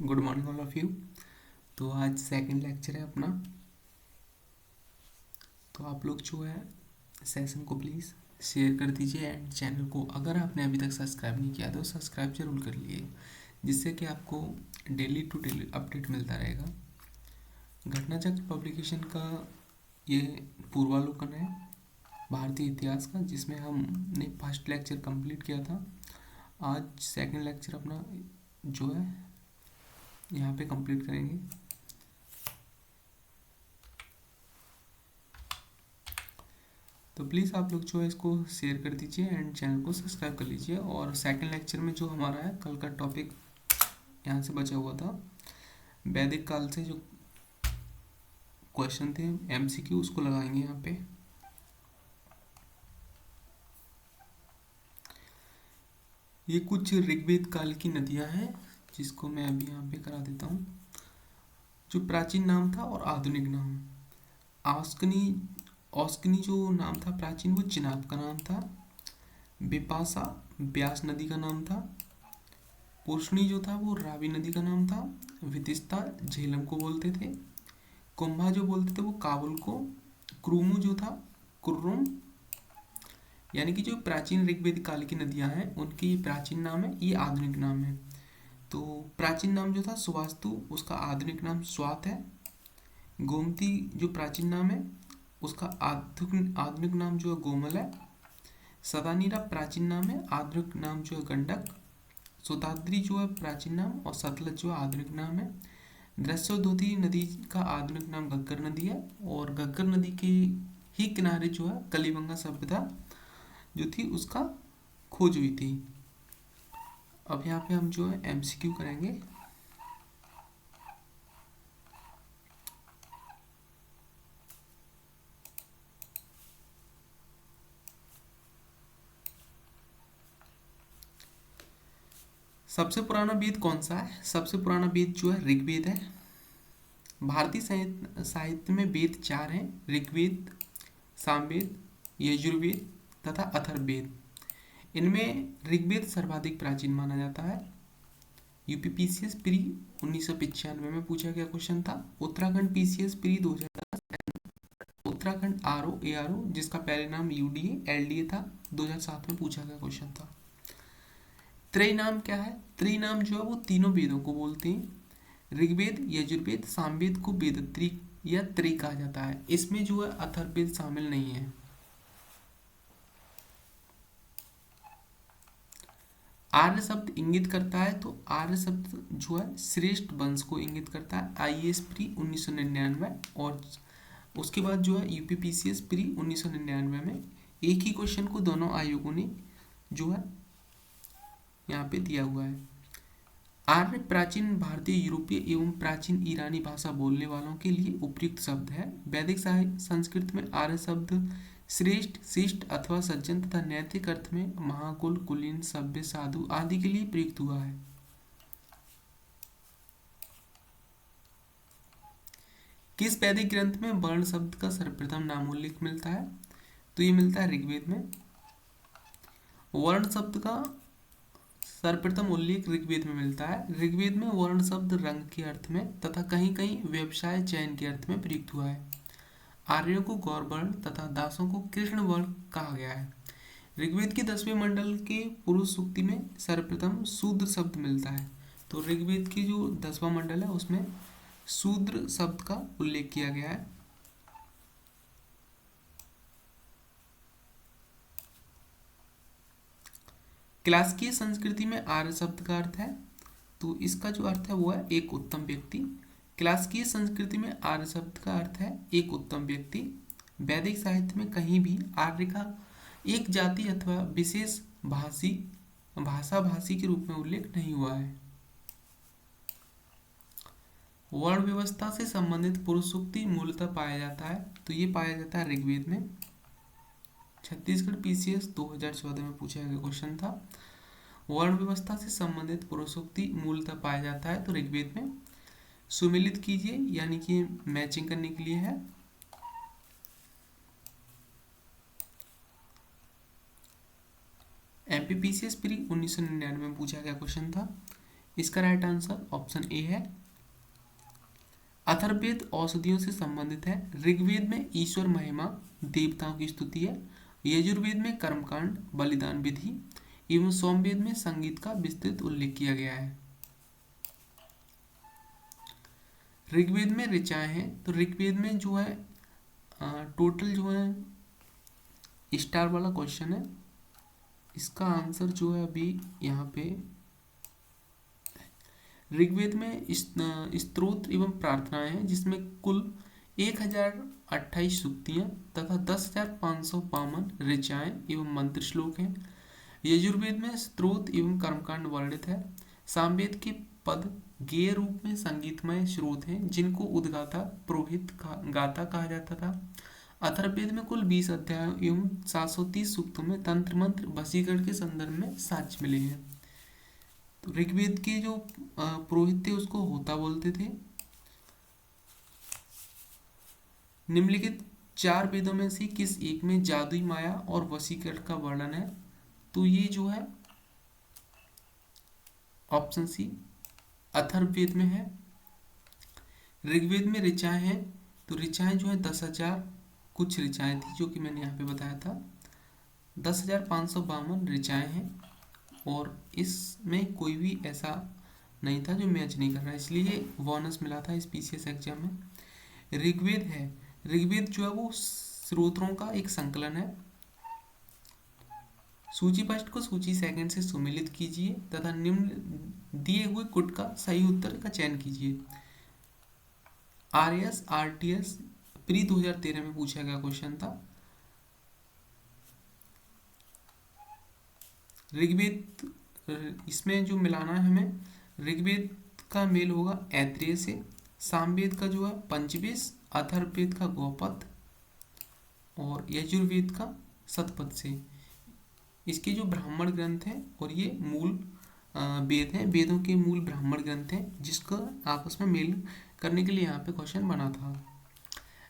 Good morning all of you. तो आज second lecture है अपना। तो आप लोग जो है सेशन को प्लीज़ शेयर कर दीजिए एंड चैनल को अगर आपने अभी तक सब्सक्राइब नहीं किया तो सब्सक्राइब जरूर कर लिए, जिससे कि आपको डेली टू डेली अपडेट मिलता रहेगा। घटनाचक्र पब्लिकेशन का ये पूर्वावलोकन है भारतीय इतिहास का, जिसमें हमने फर्स्ट लेक्चर कंप्लीट किया था। आज सेकंड लेक्चर अपना जो है यहाँ पे कंप्लीट करेंगे। तो प्लीज़ आप लोग जो है इसको शेयर कर दीजिए एंड चैनल को सब्सक्राइब कर लीजिए। और सेकंड लेक्चर में जो हमारा है कल का टॉपिक यहाँ से बचा हुआ था, वैदिक काल से जो क्वेश्चन थे एमसीक्यू, उसको लगाएंगे यहाँ पे। ये कुछ ऋग्वेद काल की नदियाँ हैं जिसको मैं अभी यहाँ पे करा देता हूँ। जो प्राचीन नाम था और आधुनिक नाम, औस्कनी औस्कनी जो नाम था प्राचीन, वो चिनाब का नाम था। बिपाशा ब्यास नदी का नाम था। पोषणी जो था वो रावी नदी का नाम था। वितिस्ता झेलम को बोलते थे। कुंभा जो बोलते थे वो काबुल को। क्रूमु जो था कुर्रुम। यानी कि जो प्राचीन ऋग्वेद काल की नदियां हैं उनके ये प्राचीन नाम है, ये आधुनिक नाम है। तो प्राचीन नाम जो था सुवास्तु, उसका आधुनिक नाम स्वात है। गोमती जो प्राचीन नाम है उसका आधुनिक आधुनिक नाम जो है गोमल है। सदानीरा प्राचीन नाम है, आधुनिक नाम जो है गंडक। सोताद्री जो है प्राचीन नाम और सतलज जो है आधुनिक नाम है। दृश्योधोती नदी का आधुनिक नाम घग्गर नदी है और घग्गर नदी के ही किनारे जो है कलिबंगा सभ्यता जो थी उसका खोज हुई थी। अब यहाँ पे हम जो है एमसीक्यू करेंगे। सबसे पुराना वेद कौन सा है? सबसे पुराना वेद जो है ऋग्वेद है। भारतीय साहित्य में वेद चार हैं: ऋग्वेद, सामवेद, यजुर्वेद तथा अथर्ववेद। इनमें ऋग्वेद सर्वाधिक प्राचीन माना जाता है। यूपीपीसीएस प्री 1995 में पूछा गया क्वेश्चन था। Uttarakhand PCS pre 2000, Uttarakhand RO ARO जिसका पहले नाम यूडीए एलडीए था, 2007 में पूछा गया क्वेश्चन था। त्रय नाम क्या है? त्रय नाम जो है वो तीनों वेदों को बोलते हैं। ऋग्वेद, यजुर्वेद, सामवेद को वेदत्री या त्रय कहा जाता है। इसमें जो है अथर्ववेद शामिल नहीं है। आर्य शब्द इंगित करता है, तो आर्य शब्द जो है श्रेष्ठ वंश को इंगित करता है। आईएएस प्री 1999 और उसके बाद जो है यूपीपीसीएस प्री 1999 में एक ही क्वेश्चन को दोनों आयोगों ने जो है यहाँ पे दिया हुआ है। आर्य प्राचीन भारतीय, यूरोपीय एवं प्राचीन ईरानी भाषा बोलने वालों के लिए उपयुक्त शब्द है। वैदिक साहित्य संस्कृत में आर्य शब्द श्रेष्ठ, शिष्ट अथवा सज्जन तथा नैतिक अर्थ में महाकुल, कुलीन, सभ्य, साधु आदि के लिए प्रयुक्त हुआ है। किस वैदिक ग्रंथ में वर्ण शब्द का सर्वप्रथम नामोल्लेख मिलता है? तो ये मिलता है ऋग्वेद में। वर्ण शब्द का सर्वप्रथम उल्लेख ऋग्वेद में मिलता है। ऋग्वेद में वर्ण शब्द रंग के अर्थ में तथा कहीं कहीं व्यवसाय चयन के अर्थ में प्रयुक्त हुआ है। आर्यों को गौर वर्ण तथा दासों को कृष्ण वर्ण कहा गया है। ऋग्वेद के 10वें मंडल के पुरुष सूक्ति में सर्वप्रथम शूद्र शब्द मिलता है। तो ऋग्वेद की जो 10वां मंडल है उसमें शूद्र शब्द का उल्लेख किया गया है। क्लासिकीय संस्कृति में आर्य शब्द का अर्थ है, तो इसका जो अर्थ है वो है एक उत्तम व्यक्ति। क्लासिकीय संस्कृति में आर्य शब्द का अर्थ है एक उत्तम व्यक्ति। वैदिक साहित्य में कहीं भी आर्य का एक जाति अथवा विशेष भाषा भाषी के रूप में उल्लेख नहीं हुआ है। वर्ण व्यवस्था से संबंधित पुरुष सूक्ति मूलतः पाया जाता है, तो ये पाया जाता है ऋग्वेद में। छत्तीसगढ़ पीसीएस 2014 में पूछा गया क्वेश्चन था। वर्ण व्यवस्था से संबंधित पुरुषोक्ति मूलतः पाया जाता है तो ऋग्वेद में। सुमिलित कीजिए, यानी कि मैचिंग करने के लिए है। एमपीपीसीएस प्री 1999 में पूछा गया क्वेश्चन था। इसका राइट आंसर ऑप्शन ए है। अथर्ववेद औषधियों से संबंधित है। ऋग्वेद में ईश्वर महिमा देवताओं की स्तुति है। यजुर्वेद में कर्मकांड बलिदान विधि एवं सोमवेद में संगीत का विस्तृत उल्लेख किया गया है। ऋग्वेद में ऋचाएं हैं, तो ऋग्वेद में जो है टोटल जो है स्टार वाला क्वेश्चन है, इसका आंसर जो है अभी यहाँ पे ऋग्वेद में स्तोत्र एवं प्रार्थनाएं हैं जिसमें कुल 1028 सूक्तियाँ तथा 10,552 ऋचाएं एवं मंत्र श्लोक हैं। यजुर्वेद में स्तोत्र एवं कर्मकांड वर्णित है। सामवेद के पद गेय रूप में संगीतमय स्रोत हैं जिनको उद्गाता पुरोहित गाता कहा जाता था। अथर्ववेद में कुल 20 अध्यायों एवं 730 सूक्तों में तंत्र मंत्र वशीकरण के संदर्भ में साक्ष्य मिले हैं। तो ऋग्वेद के जो पुरोहित थे उसको होता बोलते थे। निम्नलिखित 4 वेदों में से किस एक में जादुई माया और वशीकरण का वर्णन है? तो ये जो है ऑप्शन सी अथर्ववेद में है। ऋग्वेद में ऋचाएं हैं, तो ऋचाएं जो है 10,000 कुछ ऋचाएं थी जो कि मैंने यहाँ पे बताया था। 10,552 ऋचाएं हैं और इसमें कोई भी ऐसा नहीं था जो मैच नहीं कर रहा है, इसलिए बोनस मिला था इस पीसीएस एग्जाम में। ऋग्वेद है, ऋग्वेद जो है वो स्रोतों का एक संकलन है। सूची फर्स्ट को सूची सेकंड से सुमेलित कीजिए तथा निम्न दिए हुए कुट का सही उत्तर का चयन कीजिए। आरएस आरटीएस प्री 2013 में पूछा गया क्वेश्चन था। ऋग्वेद इसमें जो मिलाना है हमें, ऋग्वेद का मेल होगा ऐत्रेय से, सामवेद का जो है पंचवेद, अथर्ववेद का गौपद और यजुर्वेद का शतपथ से। इसके जो ब्राह्मण ग्रंथ हैं और ये मूल वेद हैं, वेदों के मूल ब्राह्मण ग्रंथ हैं जिसका आपस में मेल करने के लिए यहाँ पे क्वेश्चन बना था।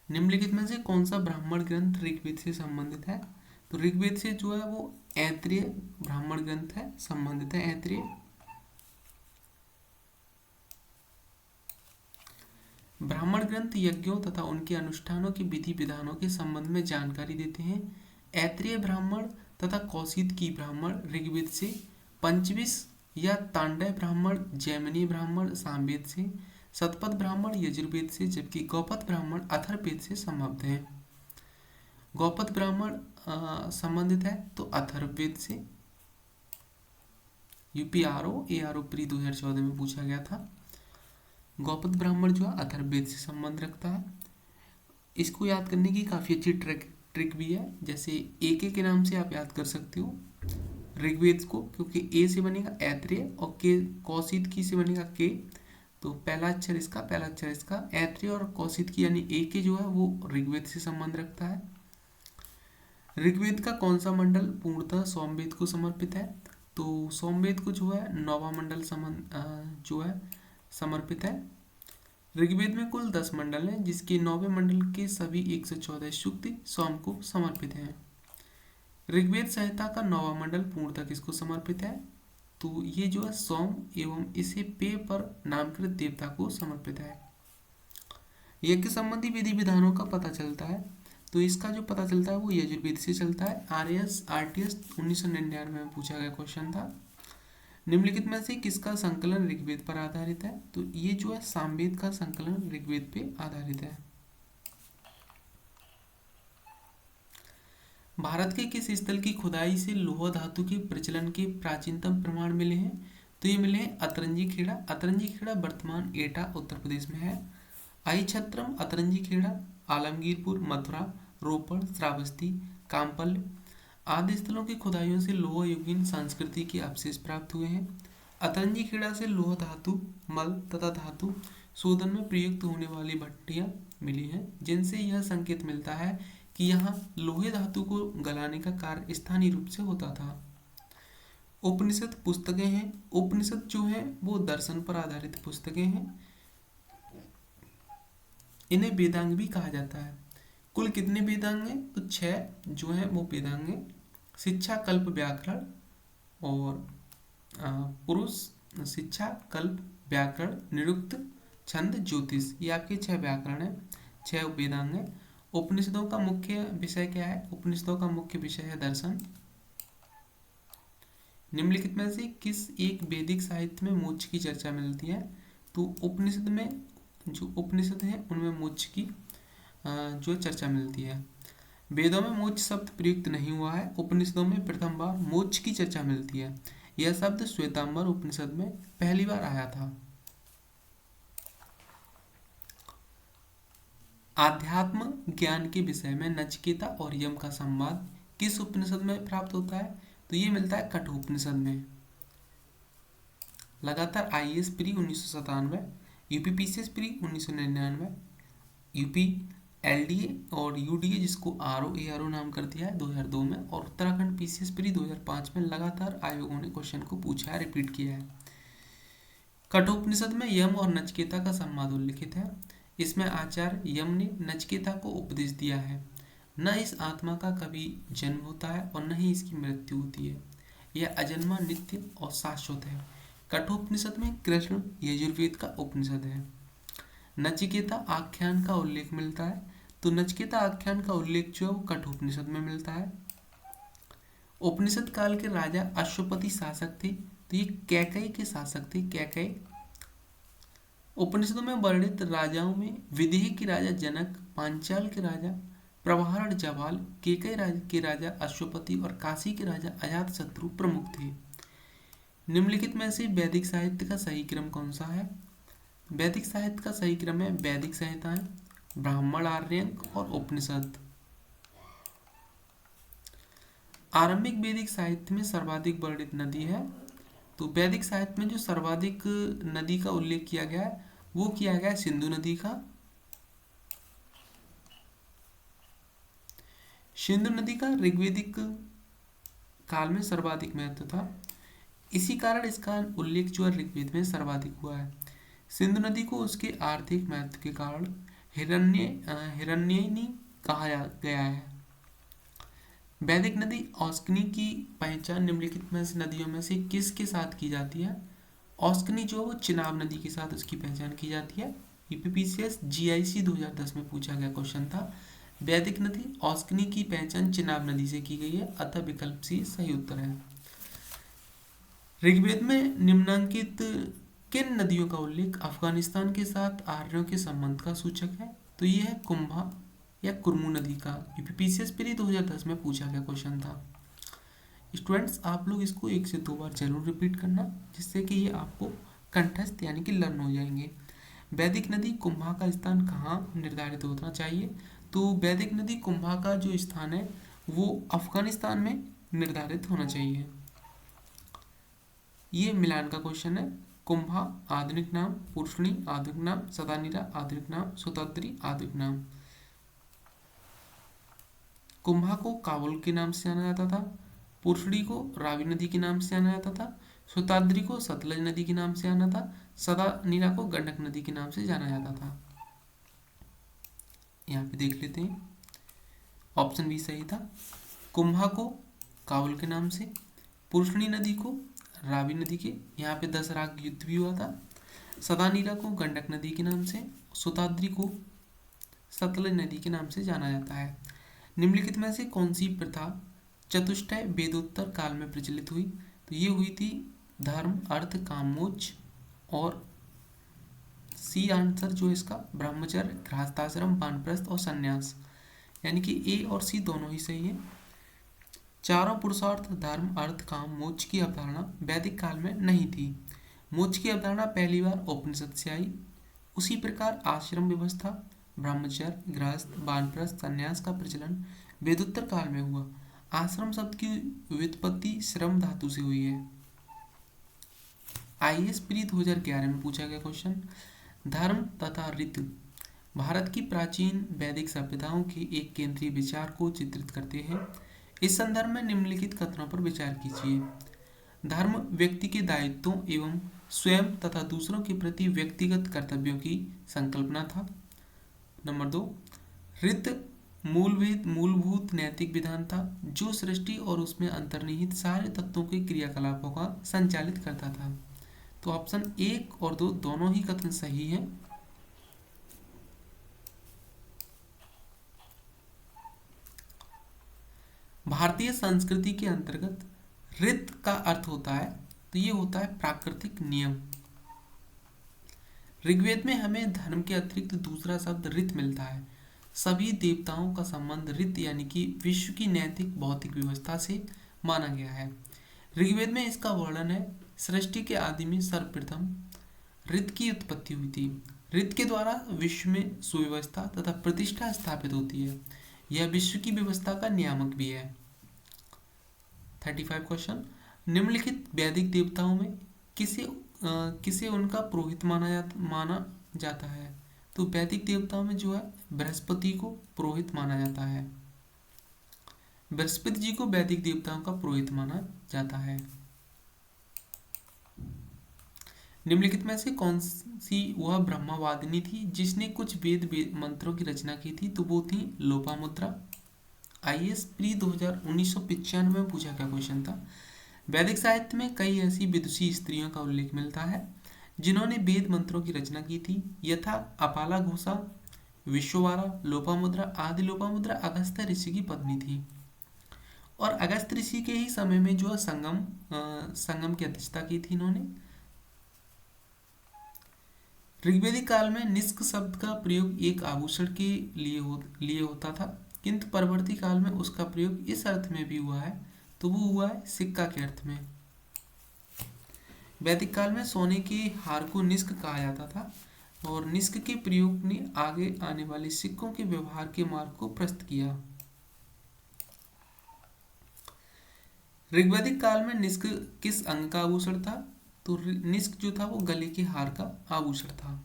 निम्नलिखित में से कौन सा ब्राह्मण ग्रंथ ऋग्वेद से संबंधित है? तो ऋग्वेद से जो है वो ऐत्रेय ब्राह्मण ग्रंथ है, संबंधित है ऐत्रेय। ब्राह्मण ग्रंथ यज्ञों तथा उनके अनुष्ठानों की विधि विधानों के संबंध में जानकारी देते हैं। ऐत्रेय ब्राह्मण तथा कौशिकी ब्राह्मण ऋग्वेद से, पंचविश या तांडव ब्राह्मण जैमिनी ब्राह्मण सामवेद से, शतपथ ब्राह्मण यजुर्वेद से, जबकि गौपथ ब्राह्मण अथर्ववेद से संबद्ध है। गौपथ ब्राह्मण संबंधित है तो अथर्ववेद से। यूपीआरओ एआरओ प्री 2014 में पूछा गया था। गौपथ ब्राह्मण जो है अथर्ववेद से संबंध रखता है। इसको याद करने की काफ़ी अच्छी ट्रिक भी है, जैसे एक के नाम से आप याद कर सकते हो ऋग्वेद को, क्योंकि ए से बनेगा ऐत्रेय और के कौशिकी से बनेगा के, तो पहला अक्षर इसका पहला अक्षर इसका, ऐत्रेय और कौशिकी यानी ए के जो है वो ऋग्वेद से संबंध रखता है। ऋग्वेद का कौन सा मंडल पूर्णतः सोमवेद को समर्पित है? तो सोमवेद को जो है नौवां मंडल जो है समर्पित है। ऋग्वेद में कुल 10 मंडल हैं जिसके 9वें मंडल के सभी 114 सूक्ति सोम को समर्पित हैं। ऋग्वेद संहिता का 9वां मंडल पूर्णतः किसको समर्पित है? तो ये जो है सोम एवं इसे पेय पर नामकृत देवता को समर्पित है। यज्ञ संबंधी विधि विधानों का पता चलता है, तो इसका जो पता चलता है वो यजुर्वेद से चलता है। आरएस आरटीएस 1999 में पूछा गया क्वेश्चन था। निम्नलिखित में से किसका संकलन ऋग्वेद पर आधारित है? तो ये जो है सामवेद का संकलन ऋग्वेद पे आधारित है। भारत के किस स्थल की खुदाई से लौह धातु के प्रचलन के प्राचीनतम प्रमाण मिले हैं? तो ये मिले हैं अतरंजी खेड़ा। अतरंजी खेड़ा वर्तमान एटा उत्तर प्रदेश में है। आई छत्रम, अतरंजी खेड़ा, आलमगीरपुर, मथुरा, रोपड़, श्रावस्ती, कामपल्ल आदि स्थलों की खुदाइयों से लोह युगीन संस्कृति के अवशेष प्राप्त हुए हैं। अतरंजी खेड़ा से लोह धातु मल तथा धातु शोधन में प्रयुक्त होने वाली भट्टियां मिली हैं, जिनसे यह संकेत मिलता है कि यहाँ लोहे धातु को गलाने का कार्य स्थानीय रूप से होता था। उपनिषद पुस्तकें हैं। उपनिषद जो है वो दर्शन पर आधारित पुस्तकें हैं। इन्हें वेदांग भी कहा जाता है। कुल कितने वेदांग हैं? तो 6 जो है वो वेदांग हैं। शिक्षा, कल्प, व्याकरण और पुरुष, शिक्षा, कल्प, व्याकरण, निरुक्त, छंद, ज्योतिष, ये आपके 6 व्याकरण है, 6 वेदांग है। उपनिषदों का मुख्य विषय क्या है? उपनिषदों का मुख्य विषय है दर्शन। निम्नलिखित में से किस एक वैदिक साहित्य में मोक्ष की चर्चा मिलती है? तो उपनिषद में, जो उपनिषद है उनमें मोक्ष की जो चर्चा मिलती है। वेदों में मोक्ष शब्द प्रयुक्त नहीं हुआ है, उपनिषदों में प्रथम बार मोक्ष की चर्चा मिलती है। यह शब्द श्वेतांबर उपनिषद में पहली बार आया था। आध्यात्म ज्ञान के विषय में नचिकेता और यम का संवाद किस उपनिषद में प्राप्त होता है? तो ये मिलता है कठोपनिषद में। लगातार IAS pre 1997, UPPCS pre 1999, UP LDA और यूडीए जिसको आरओ नाम कर दिया है 2002 में, और उत्तराखंड पीसीएस प्री 2005 में लगातार आयोगों ने क्वेश्चन को पूछा है, रिपीट किया है। कठोपनिषद में यम और नचिकेता का संवाद उल्लिखित है। इसमें आचार्य यम ने नचिकेता को उपदेश दिया है, न इस आत्मा का कभी जन्म होता है और न ही इसकी मृत्यु होती है, यह अजन्मा, नित्य और शाश्वत है। कठोपनिषद में कृष्ण यजुर्वेद का उपनिषद है। नचिकेता आख्यान का उल्लेख मिलता है, तो नचिकेता आख्यान का उल्लेख जो कठोपनिषद में मिलता है। उपनिषद काल के राजा अश्वपति शासक थे, तो ये कैकई के शासक थे, कैकई। उपनिषदों में वर्णित राजाओं में विदेह के राजा जनक, पांचाल के राजा प्रभारण जवाल, केकई के राजा अश्वपति और काशी के राजा अजातशत्रु प्रमुख थे। निम्नलिखित में से वैदिक साहित्य का सही क्रम कौन सा है? वैदिक साहित्य का सही क्रम है वैदिक संहिताएं, ब्राह्मण, आर्यंक और उपनिषद। आरंभिक वैदिक साहित्य में सर्वाधिक वर्णित नदी है, तो वैदिक साहित्य में जो सर्वाधिक नदी का उल्लेख किया गया है वो किया गया है सिंधु नदी का। सिंधु नदी का ऋग्वैदिक काल में सर्वाधिक महत्व था, इसी कारण इसका उल्लेख जो है ऋग्वेद में सर्वाधिक हुआ है। सिंधु नदी को उसके आर्थिक महत्व के कारण हिरण्ययनी कहा गया है। वैदिक नदी औस्कनी की पहचान निम्नलिखित में से नदियों में से किसके साथ की जाती है? औस्कनी जो वो चिनाब नदी के साथ उसकी पहचान की जाती है। यूपीपीसीएस जीआईसी 2010 में पूछा गया क्वेश्चन था। वैदिक नदी औस्कनी की पहचान चिनाब नदी से की गई है, अतः विकल्प सी सही उत्तर है। ऋग्वेद में निम्नांकित किन नदियों का उल्लेख अफगानिस्तान के साथ आर्यों के संबंध का सूचक है? तो ये है कुंभा या कुर्मू नदी का। यूपीपीसीएस प्री 2010 में पूछा गया क्वेश्चन था। स्टूडेंट्स आप लोग इसको 1 से 2 बार जरूर रिपीट करना, जिससे कि ये आपको कंठस्थ यानी कि लर्न हो जाएंगे। वैदिक नदी कुंभा का स्थान कहाँ निर्धारित होना चाहिए? तो वैदिक नदी कुंभा का जो स्थान है वो अफगानिस्तान में निर्धारित होना चाहिए। ये मिलान का क्वेश्चन है। कुंभा आधुनिक नाम, पुरुषणी आधुनिक नाम, सदानीरा आधुनिक नाम, शोताद्री आधुनिक नाम। कुंभा को काबुल के नाम से जाना जाता था, पुरुषणी को रावी नदी के नाम से जाना जाता था, शोताद्री को सतलज नदी के नाम से जाना था, सदानीरा को गंडक नदी के नाम से जाना जाता था। यहाँ पे देख लेते हैं, ऑप्शन बी सही था। कुंभा को काबुल के नाम से, पुरुषणी नदी को रावी नदी के, यहाँ पे 10 राग युद्ध भी हुआ था, सदानीरा को गंडक नदी के नाम से, शोताद्री को सतलज नदी के नाम से जाना जाता है। निम्नलिखित में से कौन सी प्रथा चतुष्टय वेदोत्तर काल में प्रचलित हुई? तो ये हुई थी धर्म, अर्थ, काम, मोक्ष, और सी आंसर जो इसका ब्रह्मचर्य, गृहस्थाश्रम, वानप्रस्थ और संन्यास, यानी कि ए और सी दोनों ही सही है। चारों पुरुषार्थ धर्म, अर्थ, काम, मोक्ष की अवधारणा वैदिक काल में नहीं थी। मोक्ष की अवधारणा पहली बार उपनिषद से आई। उसी प्रकार आश्रम व्यवस्था, ब्रह्मचर्य, गृहस्थ, वानप्रस्थ, संन्यास का प्रचलन वेदोत्तर काल में हुआ। आश्रम शब्द की व्युत्पत्ति श्रम धातु से हुई है। आईएएस प्री 2011 में पूछा गया क्वेश्चन, धर्म तथा ऋतु भारत की प्राचीन वैदिक सभ्यताओं के एक केंद्रीय विचार को चित्रित करते हैं। इस संदर्भ में निम्नलिखित कथनों पर विचार कीजिए। धर्म व्यक्ति के दायित्वों एवं स्वयं तथा दूसरों के प्रति व्यक्तिगत कर्तव्यों की संकल्पना था। नंबर 2, ऋत मूलभूत नैतिक विधान था जो सृष्टि और उसमें अंतर्निहित सारे तत्वों के क्रियाकलापों का संचालित करता था। तो ऑप्शन 1 और 2 दोनों ही कथन सही हैं। भारतीय संस्कृति के अंतर्गत ऋत का अर्थ होता है, तो ये होता है प्राकृतिक नियम। ऋग्वेद में हमें धर्म के अतिरिक्त दूसरा शब्द ऋत मिलता है। सभी देवताओं का संबंध ऋत यानी कि विश्व की नैतिक भौतिक व्यवस्था से माना गया है। ऋग्वेद में इसका वर्णन है, सृष्टि के आदि में सर्वप्रथम ऋत की उत्पत्ति हुई थी। ऋत के द्वारा विश्व में सुव्यवस्था तथा प्रतिष्ठा स्थापित होती है। यह विश्व की व्यवस्था का नियामक भी है। 35 क्वेश्चन, निम्नलिखित वैदिक देवताओं में किसे उनका पुरोहित माना जाता है? तो वैदिक देवताओं में जो है बृहस्पति को पुरोहित माना जाता है। बृहस्पति जी को वैदिक देवताओं का पुरोहित माना जाता है। निम्नलिखित में से कौन सी वह ब्रह्मवादिनी थी जिसने कुछ वेद मंत्रों की रचना की थी? तो वो थी लोपामुद्रा। आईएएस प्री 1995 में पूछा गया क्वेश्चन था। वैदिक साहित्य में कई ऐसी विदुषी स्त्रियों का उल्लेख मिलता है जिन्होंने वेद मंत्रों की रचना की थी, यथा अपाला घोषा, विश्ववारा, लोपामुद्रा आदि। लोपामुद्रा अगस्त्य ऋषि की पत्नी थी और अगस्त्य ऋषि के ही समय में जो संगम की अध्यक्षता की थी इन्होंने। ऋग्वेदिक काल में निष्क शब्द का प्रयोग एक आभूषण के लिए होता था, किंतु परवर्ती काल में उसका प्रयोग इस अर्थ में भी हुआ है, तो वो हुआ है सिक्का के अर्थ में। वैदिक काल में सोने के हार को निष्क कहा जाता था और निष्क के प्रयोग ने आगे आने वाले सिक्कों के व्यवहार के मार्ग को प्रस्तुत किया। ऋग्वैदिक काल में निष्क किस अंग का आभूषण था? तो निष्क जो था वो गले के हार का आभूषण था।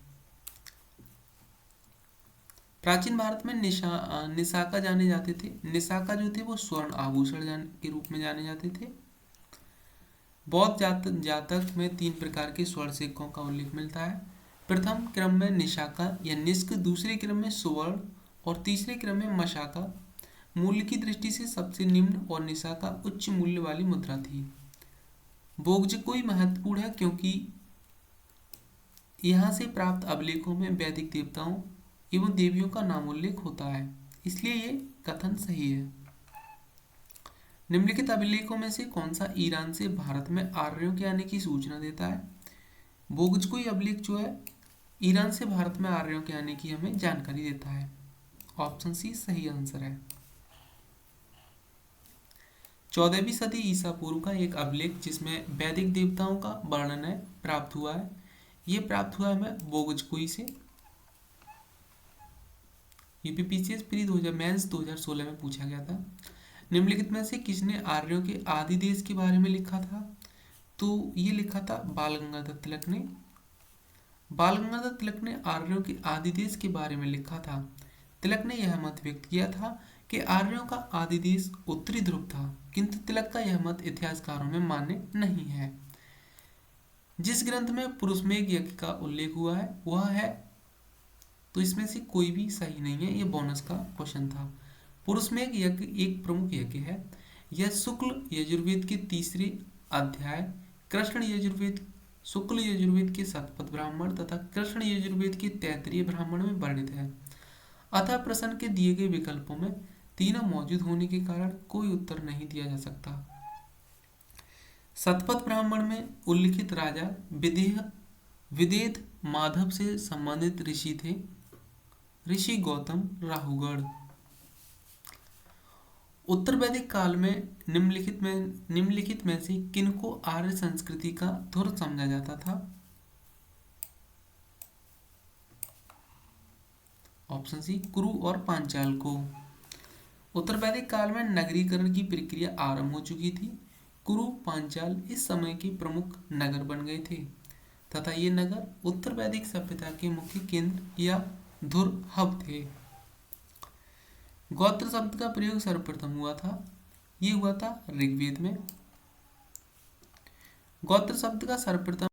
प्राचीन भारत में निशाका जाने जाते थे। निशाका जो थे वो स्वर्ण आभूषण के रूप में जाने जाते थे। बौद्ध जातक में 3 प्रकार के स्वर्ण सिक्कों का उल्लेख मिलता है। प्रथम क्रम में निशाका या निष्क, दूसरे क्रम में सुवर्ण और तीसरे क्रम में मशाका। मूल्य की दृष्टि से सबसे निम्न और निशाका उच्च मूल्य वाली मुद्रा थी। बोगजकोई महत्वपूर्ण है क्योंकि यहाँ से प्राप्त अभिलेखों में वैदिक देवताओं एवं देवियों का नामोल्लेख होता है, इसलिए ये कथन सही है। निम्नलिखित अभिलेखों में से कौन सा ईरान से भारत में आर्यों के आने की सूचना देता है? बोगजकोई अभिलेख जो है ईरान से भारत में आर्यों के आने की हमें जानकारी देता है। ऑप्शन सी सही आंसर है। 14वीं सदी ईसा पूर्व का एक अभिलेख जिसमें वैदिक देवताओं का वर्णन है प्राप्त हुआ है। ये प्राप्त हुआ है हमें बोगजकोई से। यूपीपीसीएस प्री 2016 में पूछा गया था। निम्नलिखित में से किसने आर्यों के आदि देश के बारे में लिखा था? तो ये लिखा था बाल गंगाधर तिलक ने। बाल गंगाधर तिलक ने आर्यों के आदि देश के बारे में लिखा था। तिलक ने यह मत व्यक्त किया था कि आर्यों का आदि देश उत्तरी ध्रुव था, किंतु तिलक का यह मत इतिहासकारों में मान्य नहीं है। जिस ग्रंथ में पुरुषमेघ यज्ञ का उल्लेख हुआ है वह है, तो इसमें से कोई भी सही नहीं है, ये बोनस का क्वेश्चन था। पुरुषमेघ यज्ञ एक प्रमुख यज्ञ है। यह शुक्ल यजुर्वेद के 3 अध्याय, कृष्ण यजुर्वेद, शुक्ल यजुर्वेद के शतपथ ब्राह्मण तथा कृष्ण यजुर्वेद के तैत्तिरीय ब्राह्मण में वर्णित है। अतः प्रश्न के दिए गए विकल्पों में तीनों मौजूद होने के कारण कोई उत्तर नहीं दिया जा सकता। शतपथ ब्राह्मण में उल्लिखित राजा विदेह माधव से संबंधित ऋषि थे, ऋषि गौतम राहुगढ़। उत्तर वैदिक काल में निम्नलिखित में से किनको आर्य संस्कृति का धुर समझा जाता था? ऑप्शन सी कुरु और पांचाल को। उत्तर वैदिक काल में नगरीकरण की प्रक्रिया आरंभ हो चुकी थी। कुरु पांचाल इस समय के प्रमुख नगर बन गए थे तथा ये नगर उत्तर वैदिक सभ्यता के मुख्य केंद्र या धुर हब थे। गोत्र शब्द का प्रयोग सर्वप्रथम हुआ था, ये हुआ था ऋग्वेद में। गोत्र शब्द का सर्वप्रथम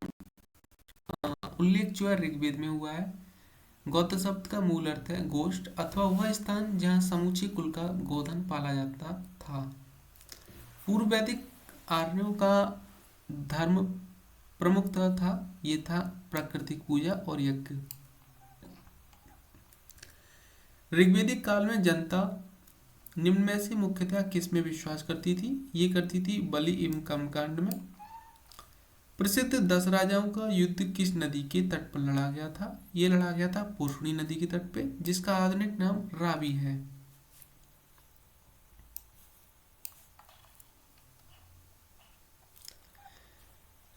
उल्लेख जो है ऋग्वेद में हुआ है। गोत्र शब्द का मूल अर्थ है गोष्ठ अथवा वह स्थान जहाँ समूचे कुल का गोधन पाला जाता था। पूर्व वैदिक आर्यों का धर्म प्रमुखतः था ये था प्राकृतिक पूजा और यज्ञ। ऋग्वैदिक काल में जनता निम्न में से मुख्यतः किस में विश्वास करती थी? ये करती थी बलि एवं कर्मकांड में। प्रसिद्ध 10 राजाओं का युद्ध किस नदी के तट पर लड़ा गया था? ये लड़ा गया था पुष्करणी नदी के तट पे, जिसका आधुनिक नाम रावी है।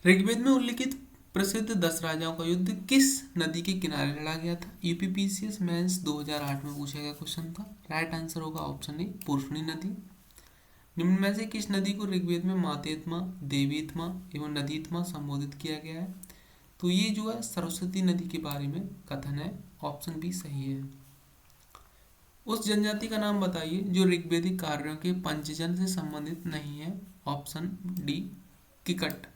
ऋग्वेद में उल्लिखित प्रसिद्ध 10 राजाओं का युद्ध किस नदी के किनारे लड़ा गया था? यूपीपीसीएस मेंस 2008 में पूछा गया क्वेश्चन था। राइट आंसर होगा ऑप्शन ए, पुष्करणी नदी। निम्न में से किस नदी को ऋग्वेद में मातेत्मा, देवीत्मा एवं नदीत्मा संबोधित किया गया है? तो ये जो है सरस्वती नदी के बारे में कथन है। ऑप्शन बी सही है। उस जनजाति का नाम बताइए जो ऋग्वेदिक कार्यों के पंचजन से संबंधित नहीं है। Option D, किकट।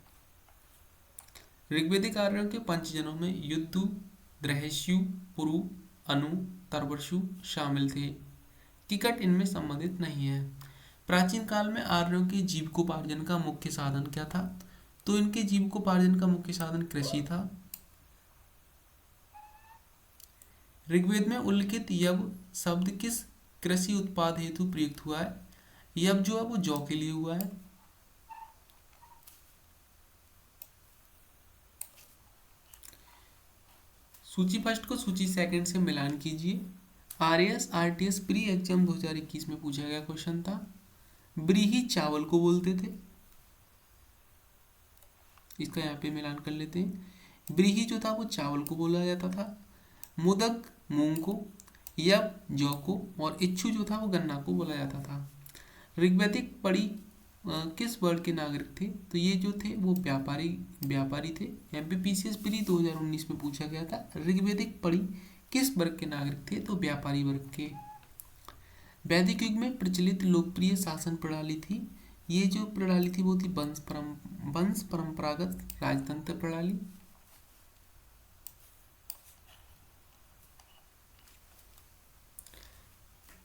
ऋग्वेदिक कार्यों के पंचजनों में युद्धु, द्रहस्यु, पुरु, अनु, तरवरसु शामिल थे। किकट इनमें संबंधित नहीं है। प्राचीन काल में आर्यों के जीविकोपार्जन का मुख्य साधन क्या था? तो इनके जीविकोपार्जन का मुख्य साधन कृषि था। ऋग्वेद में उल्लिखित यव शब्द किस कृषि उत्पाद हेतु प्रयुक्त हुआ है? यव जो है वो जौ के लिए हुआ है। सूची फर्स्ट को सूची सेकंड से मिलान कीजिए। आरएएस आरटीएस प्री एग्जाम 2021 में पूछा गया क्वेश्चन था। ब्रीही चावल को बोलते थे, इसका यहाँ पे मिलान कर लेते हैं। ब्रीही जो था वो चावल को बोला जाता था, मुदक मूंग को, यव जौ को और इच्छु जो था वो गन्ना को बोला जाता था। ऋग्वैदिक पढ़ी किस वर्ग के नागरिक थे? तो ये जो थे वो व्यापारी थे। एमपीपीसीएस प्री 2019 में पूछा गया था ऋग्वैदिक पढ़ी किस वर्ग के नागरिक थे? तो व्यापारी वर्ग के। वैदिक युग में प्रचलित लोकप्रिय शासन प्रणाली थी, ये जो प्रणाली थी वो थी वंश परंपरागत राजतंत्र प्रणाली।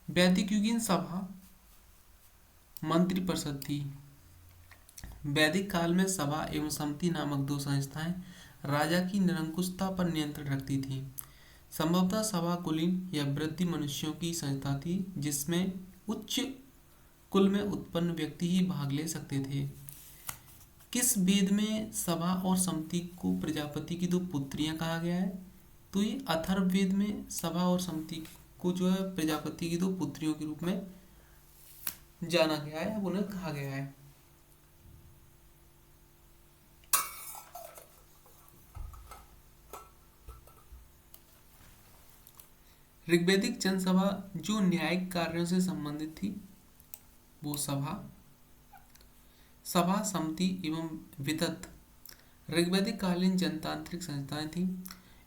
वैदिक युगीन सभा मंत्रिपरिषद थी। वैदिक काल में सभा एवं समिति नामक 2 संस्थाएं राजा की निरंकुशता पर नियंत्रण रखती थीं। संभवतः सभा कुलीन या वृद्धि मनुष्यों की संस्था थी, जिसमें उच्च कुल में उत्पन्न व्यक्ति ही भाग ले सकते थे। किस वेद में सभा और समिति को प्रजापति की 2 पुत्रियां कहा गया है? तो ये अथर्ववेद में सभा और समिति को जो है प्रजापति की 2 पुत्रियों के रूप में जाना गया है, उन्हें कहा गया है। ऋग्वैदिक जनसभा जो न्यायिक कार्यों से संबंधित थी वो सभा समिति एवं वितत ऋग्वैदिक कालीन जनतांत्रिक संस्थाएं थी।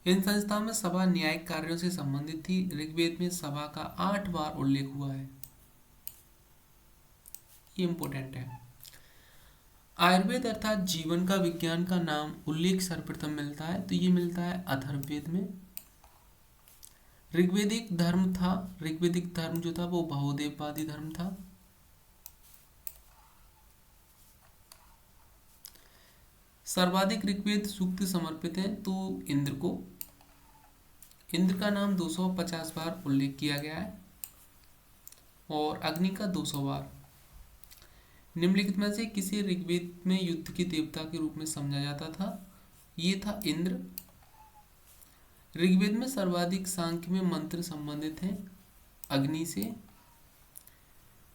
इन संस्थाओं में सभा न्यायिक कार्यों से संबंधित थी। ऋग्वेद में सभा का 8 बार उल्लेख हुआ है, ये इंपॉर्टेंट है। आयुर्वेद अर्थात जीवन का विज्ञान का नाम उल्लेख सर्वप्रथम मिलता है, तो ये मिलता है अथर्ववेद में। ऋग्वैदिक धर्म जो था वो बहुदेववादी धर्म था। सर्वाधिक ऋग्वेद सूक्त समर्पित हैं तो इंद्र को। इंद्र का नाम 250 बार उल्लेख किया गया है और अग्नि का 200 बार। निम्नलिखित में से किसे ऋग्वेद में युद्ध के देवता के रूप में समझा जाता था? ये था इंद्र। ऋग्वेद में सर्वाधिक सांख्य में मंत्र संबंधित हैं अग्नि से।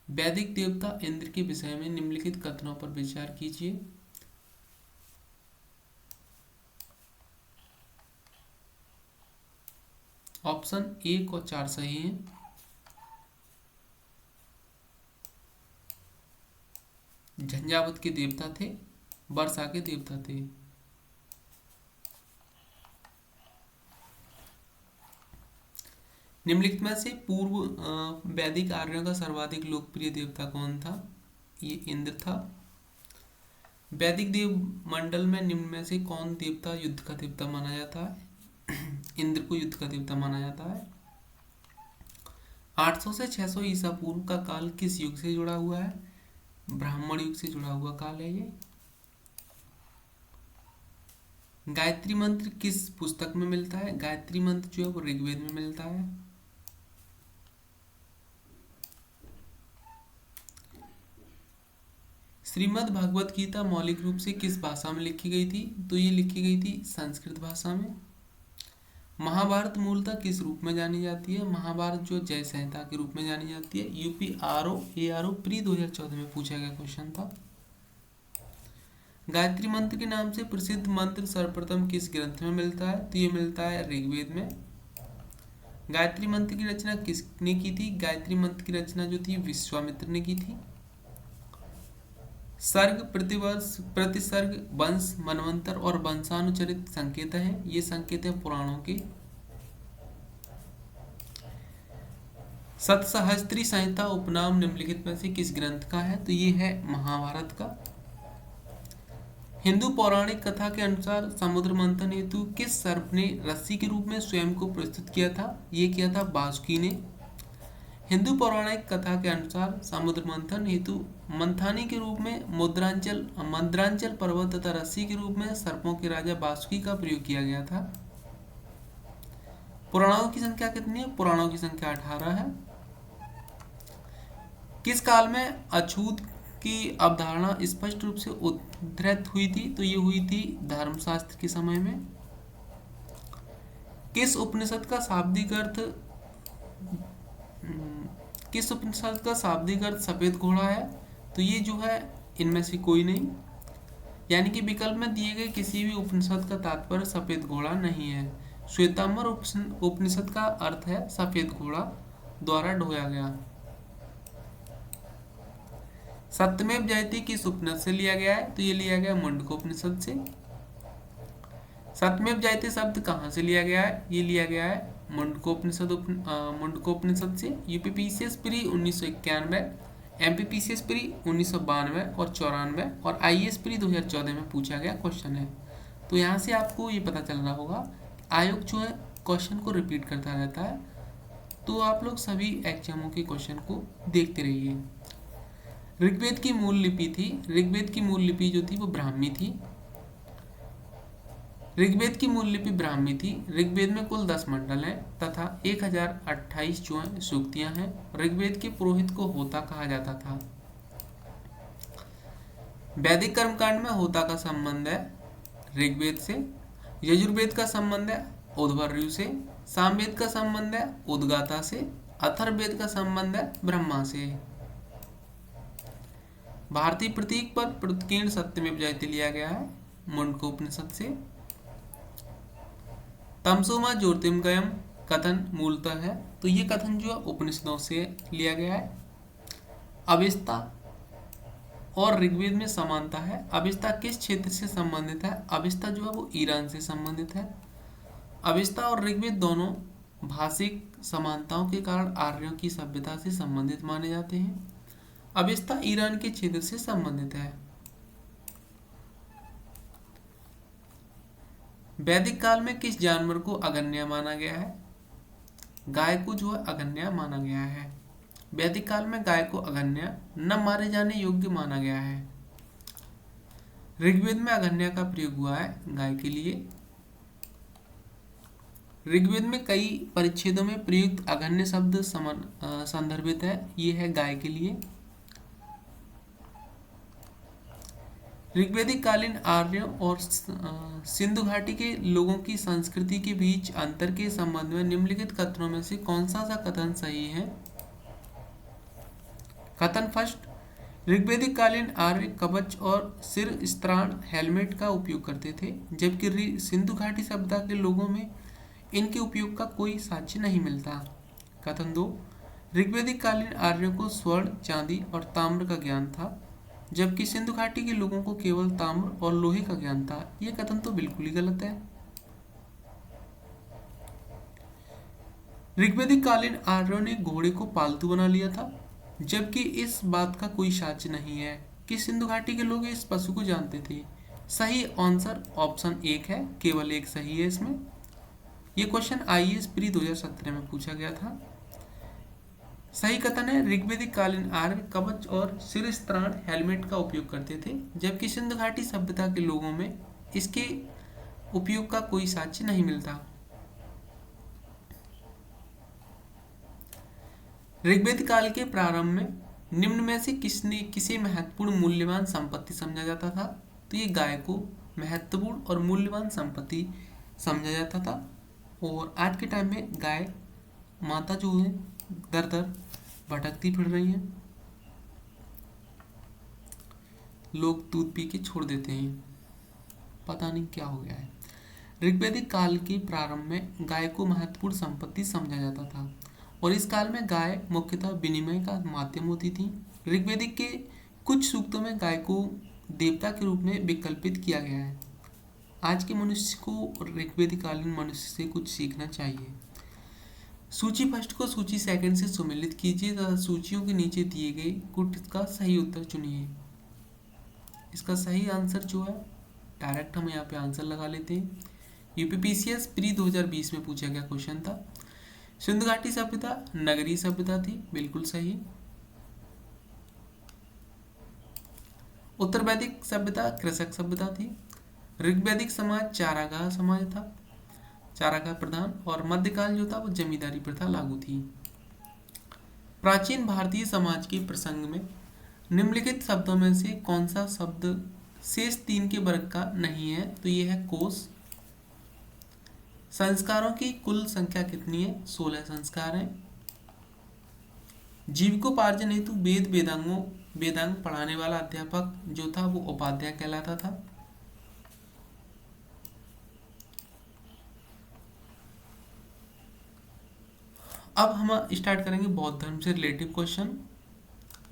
वैदिक देवता इंद्र के विषय में निम्नलिखित कथनों पर विचार कीजिए। ऑप्शन 1 और 4 सही हैं। झंझावत के देवता थे, वर्षा के देवता थे। निम्नलिखित में से पूर्व वैदिक आर्यों का सर्वाधिक लोकप्रिय देवता कौन था? ये इंद्र था। वैदिक देव मंडल में निम्न में से कौन देवता युद्ध का देवता माना जाता है? इंद्र को युद्ध का देवता माना जाता है। 800 से 600 ईसा पूर्व का काल किस युग से जुड़ा हुआ है? ब्राह्मण युग से जुड़ा हुआ काल है ये। गायत्री मंत्र किस पुस्तक में मिलता है? गायत्री मंत्र जो है वो ऋग्वेद में मिलता है। श्रीमद् भागवत गीता मौलिक रूप से किस भाषा में लिखी गई थी? तो ये लिखी गई थी संस्कृत भाषा में। महाभारत मूलतः किस रूप में जानी जाती है? महाभारत जो जय संहिता के रूप में जानी जाती है। UPRO प्री 2014 में पूछा गया क्वेश्चन था। गायत्री मंत्र के नाम से प्रसिद्ध मंत्र सर्वप्रथम किस ग्रंथ में मिलता है? तो ये मिलता है ऋग्वेद में। गायत्री मंत्र की रचना किसने की थी? गायत्री मंत्र की रचना जो थी विश्वामित्र ने की थी। सर्ग, प्रतिवर्ष, प्रतिसर्ग, वंश, मनवंतर और वंशानुचरित संकेत हैं। ये संकेत हैं पुराणों के। सतसहस्त्री संहिता उपनाम निम्नलिखित में से किस ग्रंथ का है? तो ये है महाभारत का। हिंदू पौराणिक कथा के अनुसार समुद्र मंथन हेतु किस सर्प ने रस्सी के रूप में स्वयं को प्रस्तुत किया था? ये किया था वासुकी ने। हिंदू पौराणिक कथा के अनुसार समुद्र मंथन हेतु मंथानी के रूप में मद्रांचल पर्वत तथा रस्सी के रूप में सर्पों के राजा वासुकी का प्रयोग किया गया था। पुराणों की संख्या कितनी है? पुराणों की संख्या 18 है। किस काल में अछूत की अवधारणा स्पष्ट रूप से उद्धृत हुई थी? तो ये हुई थी धर्मशास्त्र के समय में। किस उपनिषद का शाब्दिक अर्थ सफेद घोड़ा है? तो ये जो है इनमें से कोई नहीं, यानी कि विकल्प में दिए गए किसी भी उपनिषद का तात्पर्य सफेद घोड़ा नहीं है। श्वेतांबर उपनिषद का अर्थ है सफेद घोड़ा द्वारा ढोया गया। सत्यमेव जयते किस उपनिषद से लिया गया है? तो ये लिया गया मुंडकोपनिषद से। सत्यमेव जयते शब्द कहाँ से लिया गया है? ये लिया गया है मुंडकोपनिषद से। यूपीपीसीएस प्री 1991, एमपीपीसीएस प्री 1992 और 94 और आईएएस प्री 2014 में पूछा गया क्वेश्चन है। तो यहाँ से आपको ये पता चल रहा होगा आयोग जो है क्वेश्चन को रिपीट करता रहता है, तो आप लोग सभी एग्जामों के क्वेश्चन को देखते रहिए। ऋग्वेद की मूल लिपि थी, ऋग्वेद की मूल लिपि जो थी वो ब्राह्मी थी। ऋग्वेद की मूल लिपि ब्राह्मी थी। ऋग्वेद में कुल 10 मंडल हैं तथा 1028 जो है सूक्तियां हैं। ऋग्वेद के पुरोहित को होता कहा जाता था। वैदिक कर्मकांड में होता का संबंध है ऋग्वेद से। यजुर्वेद का संबंध है उद्भर्यु से। सामवेद का संबंध है उद्गाता से। अथर्ववेद का संबंध है ब्रह्मा से। भारतीय प्रतीक पर प्रतिकीर्ण सत्यमेव जयते लिया गया है मुंडकोपनिषद से। तमसो मा ज्योतिर्गमयम् कथन मूलतः है, तो ये कथन जो है उपनिषदों से लिया गया है। अविस्ता और ऋग्वेद में समानता है। अविस्ता किस क्षेत्र से संबंधित है? अविस्ता जो है वो ईरान से संबंधित है। अविस्ता और ऋग्वेद दोनों भाषिक समानताओं के कारण आर्यों की सभ्यता से संबंधित माने जाते हैं। अविस्ता ईरान के क्षेत्र से संबंधित है। वैदिक काल में किस जानवर को अगन्य माना गया है? गाय को जो है अगन्य माना गया है। वैदिक काल में गाय को अगन्य न मारे जाने योग्य माना गया है। ऋग्वेद में अगन्य का प्रयोग हुआ है गाय के लिए। ऋग्वेद में कई परिच्छेदों में प्रयुक्त अगन्य शब्द संदर्भित है, ये है गाय के लिए। ऋग्वेदिक कालीन आर्यों और सिंधु घाटी के लोगों की संस्कृति के बीच अंतर के संबंध में निम्नलिखित कथनों में से कौन सा कथन सही है? कथन फर्स्ट, ऋग्वेदिक कालीन आर्य कवच और सिर स्त्राण हेलमेट का उपयोग करते थे, जबकि सिंधु घाटी सभ्यता के लोगों में इनके उपयोग का कोई साक्ष्य नहीं मिलता। कथन दो, ऋग्वेदिक कालीन आर्यों को स्वर्ण, चांदी और ताम्र का ज्ञान था, जबकि सिंधु घाटी के लोगों को केवल ताम्र और लोहे का ज्ञान था। यह कथन तो बिल्कुल ही गलत है। ऋग्वेदिक कालीन आर्यों ने घोड़े को पालतू बना लिया था, जबकि इस बात का कोई साक्ष्य नहीं है कि सिंधु घाटी के लोग इस पशु को जानते थे। सही आंसर ऑप्शन 1 है, केवल एक सही है इसमें। यह क्वेश्चन आईएएस प्री 2017 में पूछा गया था। सही कथन है, ऋग्वेदिक कालीन आर्य कवच और सिर स्त्राण हेलमेट का उपयोग करते थे, जबकि सिंधु घाटी सभ्यता के लोगों में इसके उपयोग का कोई साक्ष्य नहीं मिलता। ऋग्वेद काल के प्रारंभ में निम्न में से किसे महत्वपूर्ण मूल्यवान संपत्ति समझा जाता था? तो ये गाय को महत्वपूर्ण और मूल्यवान संपत्ति समझा जाता था। और आज के टाइम में गाय माता जो है दर दर भटकती फिर रही है, लोग दूध पी के छोड़ देते हैं, पता नहीं क्या हो गया है। ऋग्वैदिक काल के प्रारंभ में गाय को महत्वपूर्ण संपत्ति समझा जाता था और इस काल में गाय मुख्यतः विनिमय का माध्यम होती थी। ऋग्वेदिक के कुछ सूक्तों में गाय को देवता के रूप में विकल्पित किया गया है। आज के मनुष्य को ऋग्वेदिक कालीन मनुष्य से कुछ सीखना चाहिए। सूची फर्स्ट को सूची सेकंड से सुमेलित कीजिए तथा सूचियों के नीचे दिए गए कुछ का सही उत्तर चुनिए। इसका सही आंसर जो है डायरेक्ट हम यहाँ पे आंसर लगा लेते हैं। यूपीपीसीएस प्री 2020 में पूछा गया क्वेश्चन था। सिंधु घाटी सभ्यता नगरीय सभ्यता थी, बिल्कुल सही। उत्तर वैदिक सभ्यता कृषक सभ्यता थी। ऋग्वैदिक समाज चारागाह समाज था, चारागाह प्रधान। और मध्यकाल जो था वो जमींदारी प्रथा लागू थी। प्राचीन भारतीय समाज के प्रसंग में निम्नलिखित शब्दों में से कौन सा शब्द शेष 3 के वर्ग का नहीं है? तो ये है कोष। संस्कारों की कुल संख्या कितनी है? 16 संस्कार हैं। जीविकोपार्जन हेतु वेदांग पढ़ाने वाला अध्यापक जो था वो उपाध्याय कहलाता था। अब हम स्टार्ट करेंगे बौद्ध धर्म से रिलेटिव क्वेश्चन।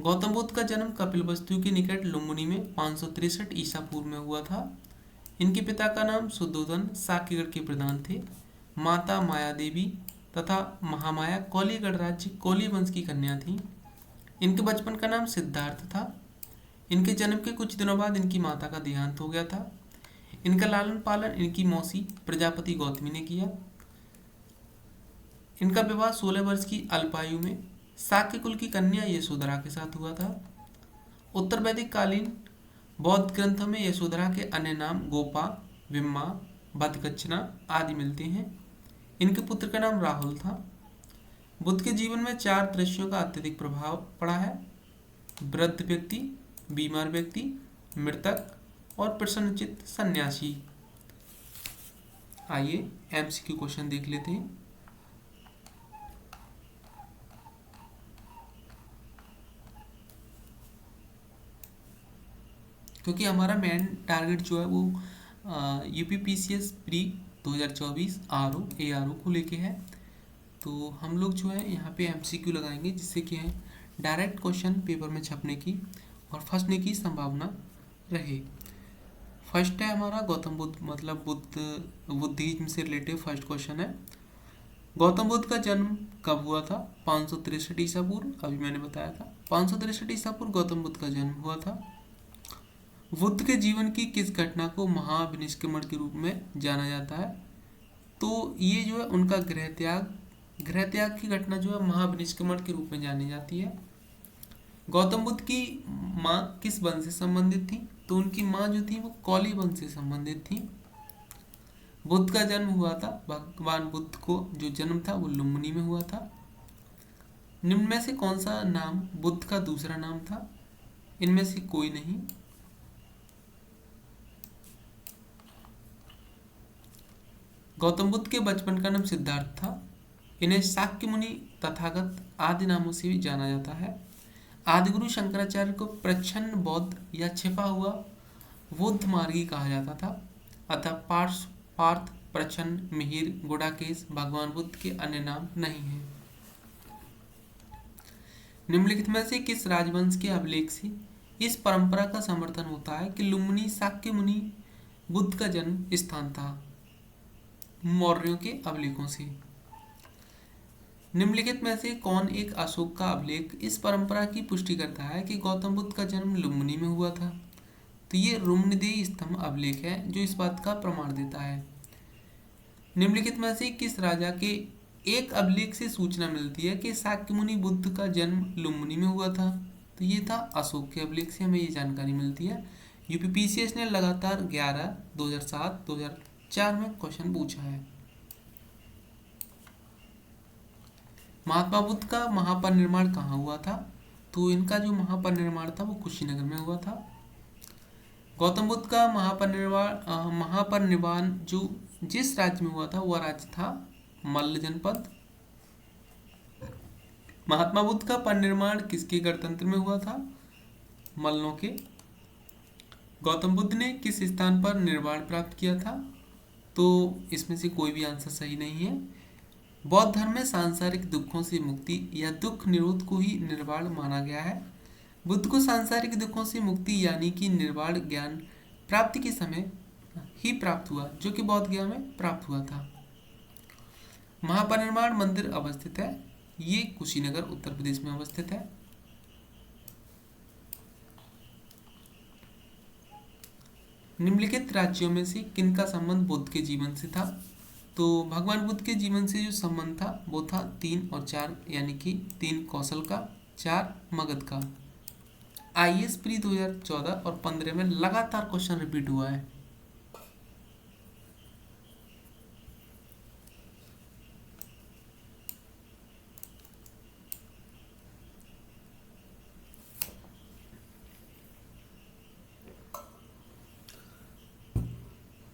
गौतम बुद्ध का जन्म कपिलवस्तु के निकट लुम्बिनी में 563 ईसा पूर्व में हुआ था। इनके पिता का नाम शुद्धोधन साक्यगढ़ के प्रधान थे। माता माया देवी तथा महामाया कौलीगढ़ राज्य कौली वंश की कन्या थी। इनके बचपन का नाम सिद्धार्थ था। इनके जन्म के कुछ दिनों बाद इनकी माता का देहांत हो गया था। इनका लालन पालन इनकी मौसी प्रजापति गौतमी ने किया। इनका विवाह 16 वर्ष की अल्पायु में शाक्य कुल की कन्या यशोधरा के साथ हुआ था। उत्तर वैदिक कालीन बौद्ध ग्रंथों में यशोधरा के अन्य नाम गोपा, विम्मा, भद्दगच्छना आदि मिलते हैं। इनके पुत्र का नाम राहुल था। बुद्ध के जीवन में 4 दृश्यों का अत्यधिक प्रभाव पड़ा है: वृद्ध व्यक्ति, बीमार व्यक्ति, मृतक और प्रसन्नचित्त सन्यासी। आइए एमसीक्यू क्वेश्चन देख लेते हैं। क्योंकि हमारा मेन टारगेट जो है वो यूपीपीसीएस प्री 2024 आरओ एआरओ को लेके है, तो हम लोग जो है यहाँ पे एमसीक्यू लगाएंगे जिससे कि है डायरेक्ट क्वेश्चन पेपर में छपने की और फंसने की संभावना रहे। फर्स्ट है हमारा गौतम बुद्ध मतलब बुद्धिज्म से रिलेटेड फर्स्ट क्वेश्चन है। गौतम बुद्ध का जन्म कब हुआ था? 563 ईसा पूर्व, अभी मैंने बताया था 563 ईसा पूर्व गौतम बुद्ध का जन्म हुआ था। बुद्ध के जीवन की किस घटना को महाविनिष्क्रमण के रूप में जाना जाता है? तो ये जो है उनका गृह त्याग की घटना जो है महाविनिष्क्रमण के रूप में जानी जाती है। गौतम बुद्ध की माँ किस वंश से संबंधित थी? तो उनकी माँ जो थी वो कौली वंश से संबंधित थी। बुद्ध का जन्म हुआ था, भगवान बुद्ध को जो जन्म था वो लुम्बिनी में हुआ था। निम्न में से कौन सा नाम बुद्ध का दूसरा नाम था? इनमें से कोई नहीं। गौतम बुद्ध के बचपन का नाम सिद्धार्थ था। इन्हें शाक्य मुनि तथागत आदि नामों से भी जाना जाता है। आदिगुरु शंकराचार्य को प्रच्छन्न बौद्ध या छिपा हुआ बुद्ध मार्गी कहा जाता था। अतः पार्थ, प्रच्छन्न, मिहिर, गुडाकेश भगवान बुद्ध के अन्य नाम नहीं हैं। निम्नलिखित में से किस राजवंश के अभिलेख से इस परंपरा का समर्थन होता है कि लुम्बिनी शाक्य मुनि बुद्ध का जन्म स्थान था? मौर्यों के अभिलेखों से। निम्नलिखित में से कौन एक अशोक का अभिलेख इस परंपरा की पुष्टि करता है कि गौतम बुद्ध का जन्म लुम्बिनी में हुआ था? तो ये रुम्नदेही स्तंभ अभिलेख है जो इस बात का प्रमाण देता है। निम्नलिखित में से किस राजा के एक अभिलेख से सूचना मिलती है कि शाक्य मुनि बुद्ध का जन्म लुम्बिनी में हुआ था? तो ये था अशोक के अभिलेख से हमें ये जानकारी मिलती है। यूपीपीसीएस ने लगातार 11, 2007, 2004 में क्वेश्चन पूछा है। महात्मा बुद्ध का महापरिनिर्वाण कहाँ हुआ था? तो इनका जो महापरिनिर्वाण था वो कुशीनगर में हुआ था। गौतम बुद्ध का महापरिनिर्वाण जो जिस राज्य में हुआ था वह राज्य था मल्ल जनपद। महात्मा बुद्ध का परिनिर्वाण किसके गणतंत्र में हुआ था? मल्लों के। गौतम बुद्ध ने किस स्थान पर निर्वाण प्राप्त किया था? तो इसमें से कोई भी आंसर सही नहीं है। बौद्ध धर्म में सांसारिक दुखों से मुक्ति या दुख निरोध को ही निर्वाण माना गया है। बुद्ध को सांसारिक दुखों से मुक्ति यानी कि निर्वाण ज्ञान प्राप्ति के समय ही प्राप्त हुआ, जो कि बौद्ध गया में प्राप्त हुआ था। महापरिनिर्वाण मंदिर अवस्थित है, ये कुशीनगर उत्तर प्रदेश में अवस्थित है। निम्नलिखित राज्यों में से किनका संबंध बुद्ध के जीवन से था? तो भगवान बुद्ध के जीवन से जो संबंध था वो था 3 और 4, यानी कि 3 कौशल का, 4 मगध का। IAS प्री 2014 और 15 में लगातार क्वेश्चन रिपीट हुआ है।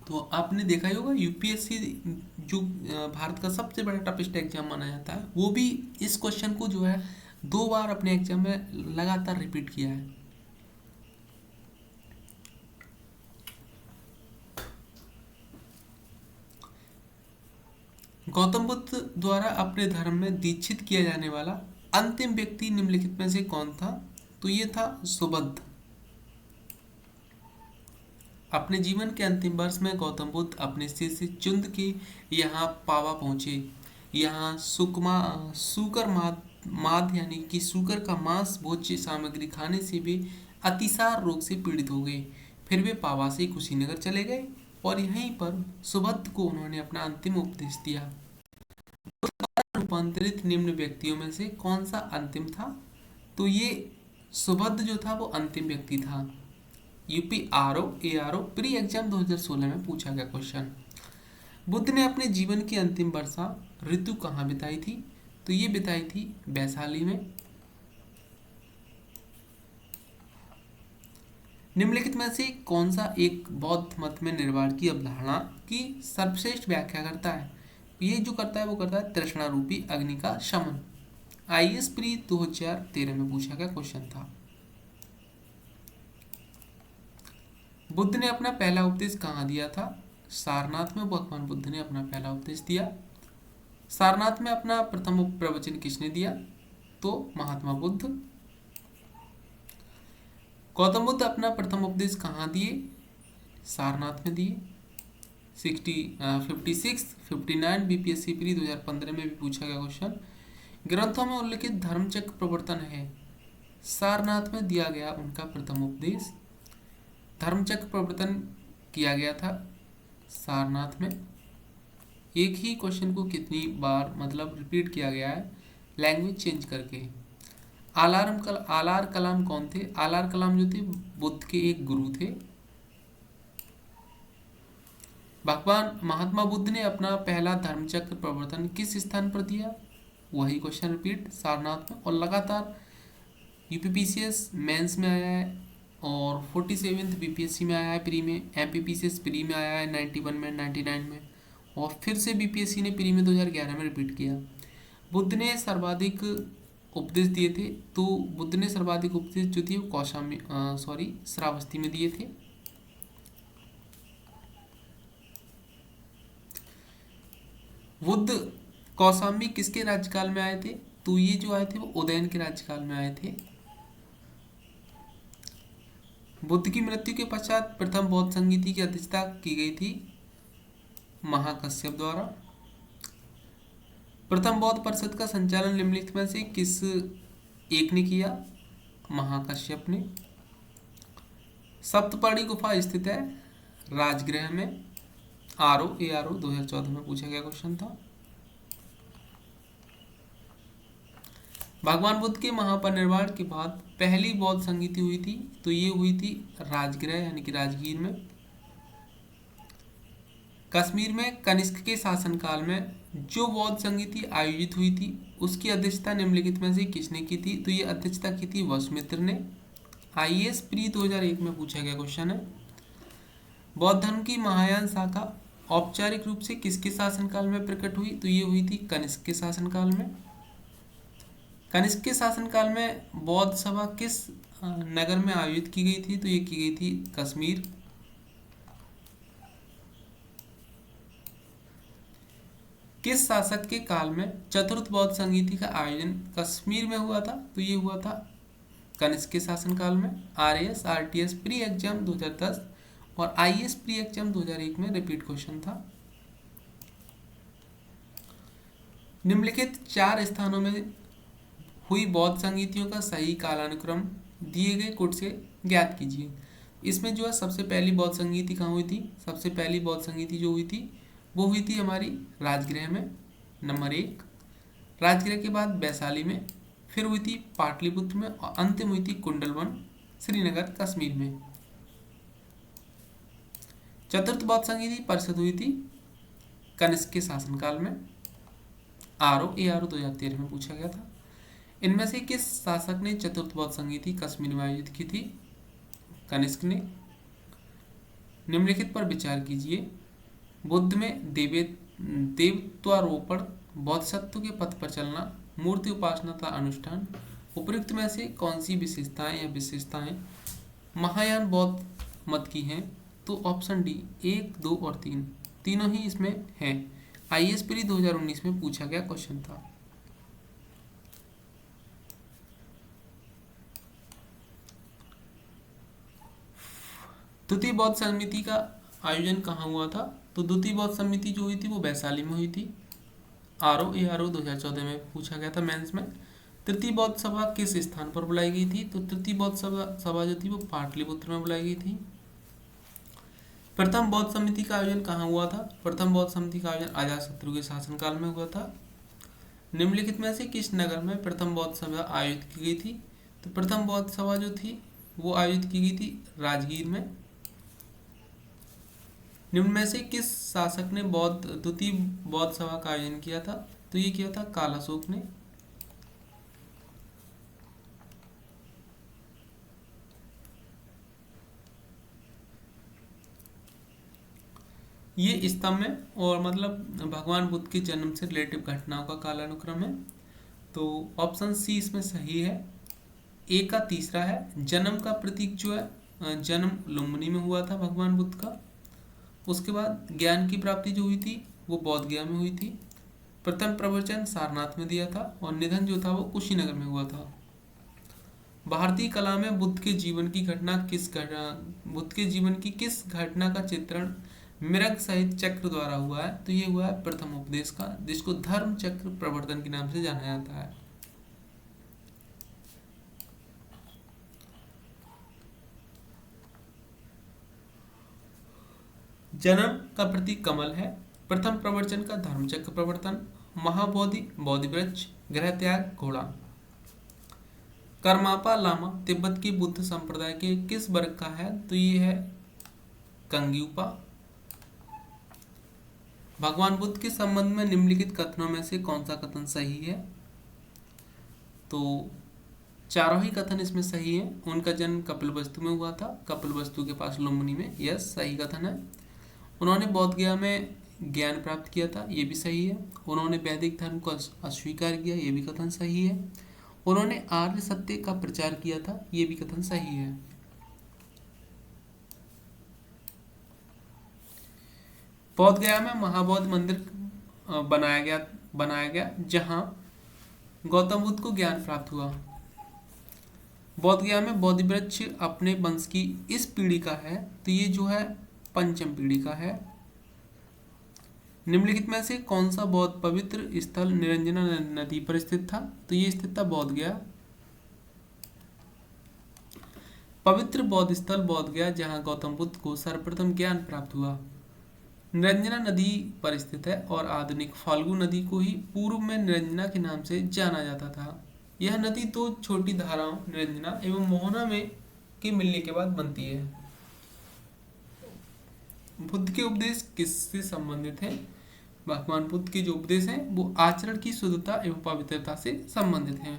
तो आपने देखा ही होगा यूपीएससी जो भारत का सबसे बड़ा टफेस्ट एग्जाम माना जाता है, वो भी इस क्वेश्चन को जो है 2 बार अपने एग्जाम में लगातार रिपीट किया है। गौतम बुद्ध द्वारा अपने धर्म में दीक्षित किया जाने वाला अंतिम व्यक्ति निम्नलिखित में से कौन था? तो ये था सुबुद्ध। अपने जीवन के अंतिम वर्ष में गौतम बुद्ध अपने शिष्य चुंद के यहाँ पावा पहुँचे। यहाँ सूकर माद यानी कि सूकर का मांस भोज्य सामग्री खाने से वे अतिसार रोग से पीड़ित हो गए। फिर वे पावा से कुशीनगर चले गए और यहीं पर सुबुद्ध को उन्होंने अपना अंतिम उपदेश दिया। रूपांतरित निम्न व्यक्तियों में से कौन सा अंतिम था? तो ये सुबुद्ध जो था वो अंतिम व्यक्ति था। ARO प्री एग्जाम 2016 में पूछा गया क्वेश्चन। बुद्ध ने अपने जीवन की अंतिम वर्षा ऋतु कहाँ बिताई थी? तो ये बिताई थी वैशाली में। निम्नलिखित में से कौन सा एक बौद्ध मत में निर्वाण की अवधारणा की सर्वश्रेष्ठ व्याख्या करता है? ये जो करता है वो करता है तृष्णा रूपी अग्नि का शमन। IAS प्री 2013 में पूछा गया क्वेश्चन था। बुद्ध ने अपना पहला उपदेश कहाँ दिया था? सारनाथ में भगवान बुद्ध ने अपना पहला उपदेश दिया। सारनाथ में अपना प्रथम प्रवचन किसने दिया? तो महात्मा बुद्ध। गौतम बुद्ध अपना प्रथम उपदेश कहाँ दिए? सारनाथ में दिए। 56 59 BPSC प्री 2015 में भी पूछा गया क्वेश्चन। ग्रंथों में उल्लिखित धर्मचक्र प्रवर्तन है, सारनाथ में दिया गया उनका प्रथम उपदेश। धर्मचक्र प्रवर्तन किया गया था सारनाथ में। एक ही क्वेश्चन को कितनी बार मतलब रिपीट किया गया है लैंग्वेज चेंज करके। आलार कलाम कौन थे? आलार कलाम जो थे बुद्ध के एक गुरु थे। भगवान महात्मा बुद्ध ने अपना पहला धर्मचक्र प्रवर्तन किस स्थान पर दिया? वही क्वेश्चन रिपीट सारनाथ में। और लगातार UPPCS मेंस में आया है और 47th BPSC में आया है प्री में, MPPCS प्री में आया है 91 में, 99 में, और फिर से BPSC ने प्री में 2011 में रिपीट किया। बुद्ध ने सर्वाधिक उपदेश दिए थे, तो बुद्ध ने सर्वाधिक उपदेश जो थे वो श्रावस्ती में दिए थे। बुद्ध कौशाम्बी किसके राज्यकाल में आए थे? तो ये जो आए थे वो उदयन के राज्यकाल में आए थे। बुद्ध की मृत्यु के पश्चात प्रथम बौद्ध संगीति की अध्यक्षता की गई थी महाकश्यप द्वारा। प्रथम बौद्ध परिषद का संचालन निम्नलिखित में से किस एक ने किया? महाकश्यप ने। सप्तपर्णी गुफा स्थित है राजगृह में। ARO 2014 में पूछा गया क्वेश्चन था। भगवान बुद्ध के महापरिनिर्वाण के बाद पहली बौद्ध संगीति हुई थी, तो ये हुई थी राजगृह यानी कि राजगीर में। कश्मीर में कनिष्क के शासनकाल में जो बौद्ध संगीति आयोजित हुई थी उसकी अध्यक्षता निम्नलिखित में से किसने की थी? तो ये अध्यक्षता की थी वसुमित्र ने। आईएएस प्री 2001 में पूछा गया क्वेश्चन है। बौद्ध धर्म की महायान शाखा औपचारिक रूप से किसके शासनकाल में प्रकट हुई? तो ये हुई थी कनिष्क के शासनकाल में। कनिष्क के शासनकाल में बौद्ध सभा किस नगर में आयोजित की गई थी? तो ये की गई थी कश्मीर। किस शासक के काल में चतुर्थ बौद्ध संगीति का आयोजन कश्मीर में हुआ था? तो ये हुआ था कनिष्क के शासनकाल में। आरएएस आरटीएस प्री एग्जाम 2010 और आईएएस प्री एग्जाम 2001 में रिपीट क्वेश्चन था। निम्नलिखित 4 स्थानों में हुई बौद्ध संगीतियों का सही कालानुक्रम दिए गए कोड से ज्ञात कीजिए। इसमें जो है सबसे पहली बौद्ध संगीति कहाँ हुई थी? सबसे पहली बौद्ध संगीति जो हुई थी वो हुई थी हमारी राजगृह में, नंबर 1। राजगृह के बाद वैशाली में, फिर हुई थी पाटलिपुत्र में और अंतिम हुई थी कुंडलवन, श्रीनगर, कश्मीर में। चतुर्थ बौद्ध संगीति परिषद हुई थी कनिष्क के शासनकाल में। आरओ 2013 में पूछा गया था। इनमें से किस शासक ने चतुर्थ बौद्ध संगीति कश्मीर में आयोजित की थी? कनिष्क ने। निम्नलिखित पर विचार कीजिए। बुद्ध में देवत्वारोपण, बोधिसत्व के पथ पर चलना, मूर्ति उपासना का अनुष्ठान, उपयुक्त में से कौन सी विशेषताएं या विशेषताएं महायान बौद्ध मत की हैं? तो ऑप्शन डी 1, 2 और 3 तीनों ही इसमें हैं। आईएएस प्री 2019 में पूछा गया क्वेश्चन था। द्वितीय बौद्ध समिति का आयोजन कहाँ हुआ था? तो द्वितीय बौद्ध समिति जो हुई थी वो वैशाली में हुई थी। आरओ 2014 में पूछा गया था मेंस में। तृतीय बौद्ध सभा किस स्थान पर बुलाई गई थी? तो तृतीय बौद्ध सभा जो थी वो पाटलिपुत्र में बुलाई गई थी। प्रथम बौद्ध समिति का आयोजन कहाँ हुआ था? प्रथम बौद्ध समिति का आयोजन अजातशत्रु के शासनकाल में हुआ था। निम्नलिखित में से किस नगर में प्रथम बौद्ध सभा आयोजित की गई थी? तो प्रथम बौद्ध सभा जो थी वो आयोजित की गई थी राजगीर में। निम्न में से किस शासक ने द्वितीय बौद्ध सभा का आयोजन किया था? तो ये किया था कालाशोक ने। ये स्तंभ में और मतलब भगवान बुद्ध के जन्म से रिलेटिव घटनाओं का कालानुक्रम है। तो ऑप्शन सी इसमें सही है। ए का तीसरा है। जन्म का प्रतीक जो है जन्म लुम्बिनी में हुआ था भगवान बुद्ध का। उसके बाद ज्ञान की प्राप्ति जो हुई थी वो बोध गया में हुई थी। प्रथम प्रवचन सारनाथ में दिया था और निधन जो था वो कुशीनगर में हुआ था। भारतीय कला में बुद्ध के जीवन की किस घटना का चित्रण मृग सहित चक्र द्वारा हुआ है? तो ये हुआ है प्रथम उपदेश का, जिसको धर्म चक्र प्रवर्तन के नाम से जाना जाता है। जन्म का प्रतीक कमल है। प्रथम प्रवचन का धर्मचक्र प्रवर्तन, महाबोधि बोधि वृक्ष, गृह त्याग, घोड़ा। करमापा लामा तिब्बत की बुद्ध संप्रदाय के किस वर्ग का है? तो ये है कंग्यूपा। भगवान बुद्ध के संबंध में निम्नलिखित कथनों में से कौन सा कथन सही है? तो चारों ही कथन इसमें सही है। उनका जन्म कपिलवस्तु में हुआ था, कपिलवस्तु के पास लुम्बिनी में। यस, सही कथन है। उन्होंने बोध गया में ज्ञान प्राप्त किया था, ये भी सही है। उन्होंने वैदिक धर्म को अस्वीकार किया, ये भी कथन सही है। उन्होंने आर्य सत्य का प्रचार किया था, ये भी कथन सही है। बोध गया में महाबौद्ध मंदिर बनाया गया जहां गौतम बुद्ध को ज्ञान प्राप्त हुआ। बोध गया में बोधि वृक्ष अपने वंश की इस पीढ़ी का है, तो ये जो है पंचम पीढ़ी का है। निम्नलिखित में से कौन सा बौद्ध पवित्र स्थल निरंजना नदी पर स्थित था? तो ये स्थित था बोध गया। पवित्र बौद्ध स्थल बोध गया जहां गौतम बुद्ध को सर्वप्रथम ज्ञान प्राप्त हुआ। निरंजना नदी पर स्थित है और आधुनिक फाल्गु नदी को ही पूर्व में निरंजना के नाम से जाना जाता था। यह नदी दो छोटी धाराओं निरंजना एवं मोहना में के मिलने के बाद बनती है। बुद्ध के उपदेश किससे संबंधित हैं? भगवान बुद्ध के जो उपदेश हैं वो आचरण की शुद्धता एवं पवित्रता से संबंधित हैं।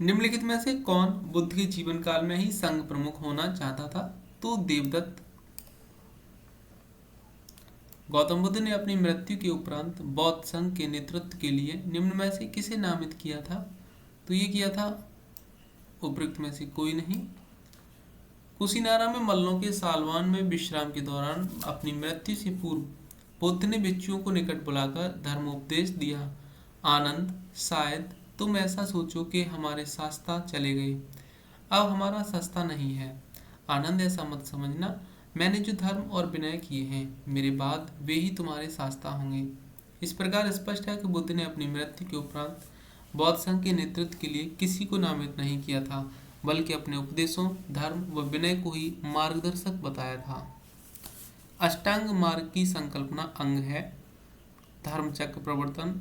निम्नलिखित में से कौन बुद्ध के जीवन काल में ही संघ प्रमुख होना चाहता था? तो देवदत्त। गौतम बुद्ध ने अपनी मृत्यु के उपरांत बौद्ध संघ के नेतृत्व के लिए निम्न में से किसे नामित किया था? तो ये किया था उपरोक्त में से कोई नहीं। कुशीनारा में मल्लों के सालवान में विश्राम के दौरान अपनी मृत्यु से पूर्व बुद्ध ने भिक्षुओं को निकट बुलाकर धर्मोपदेश दिया। आनंद, शायद तुम ऐसा सोचो कि हमारे शास्ता चले गए, अब हमारा सस्ता नहीं है। आनंद, ऐसा मत समझना, मैंने जो धर्म और विनय किए हैं मेरे बाद वे ही तुम्हारे शास्ता होंगे। इस प्रकार स्पष्ट है कि बुद्ध ने अपनी मृत्यु के उपरांत बौद्ध संघ के नेतृत्व के लिए किसी को नामित नहीं किया था, बल्कि अपने उपदेशों, धर्म व विनय को ही मार्गदर्शक बताया था। अष्टांग मार्ग की संकल्पना अंग है। धर्मचक्र प्रवर्तन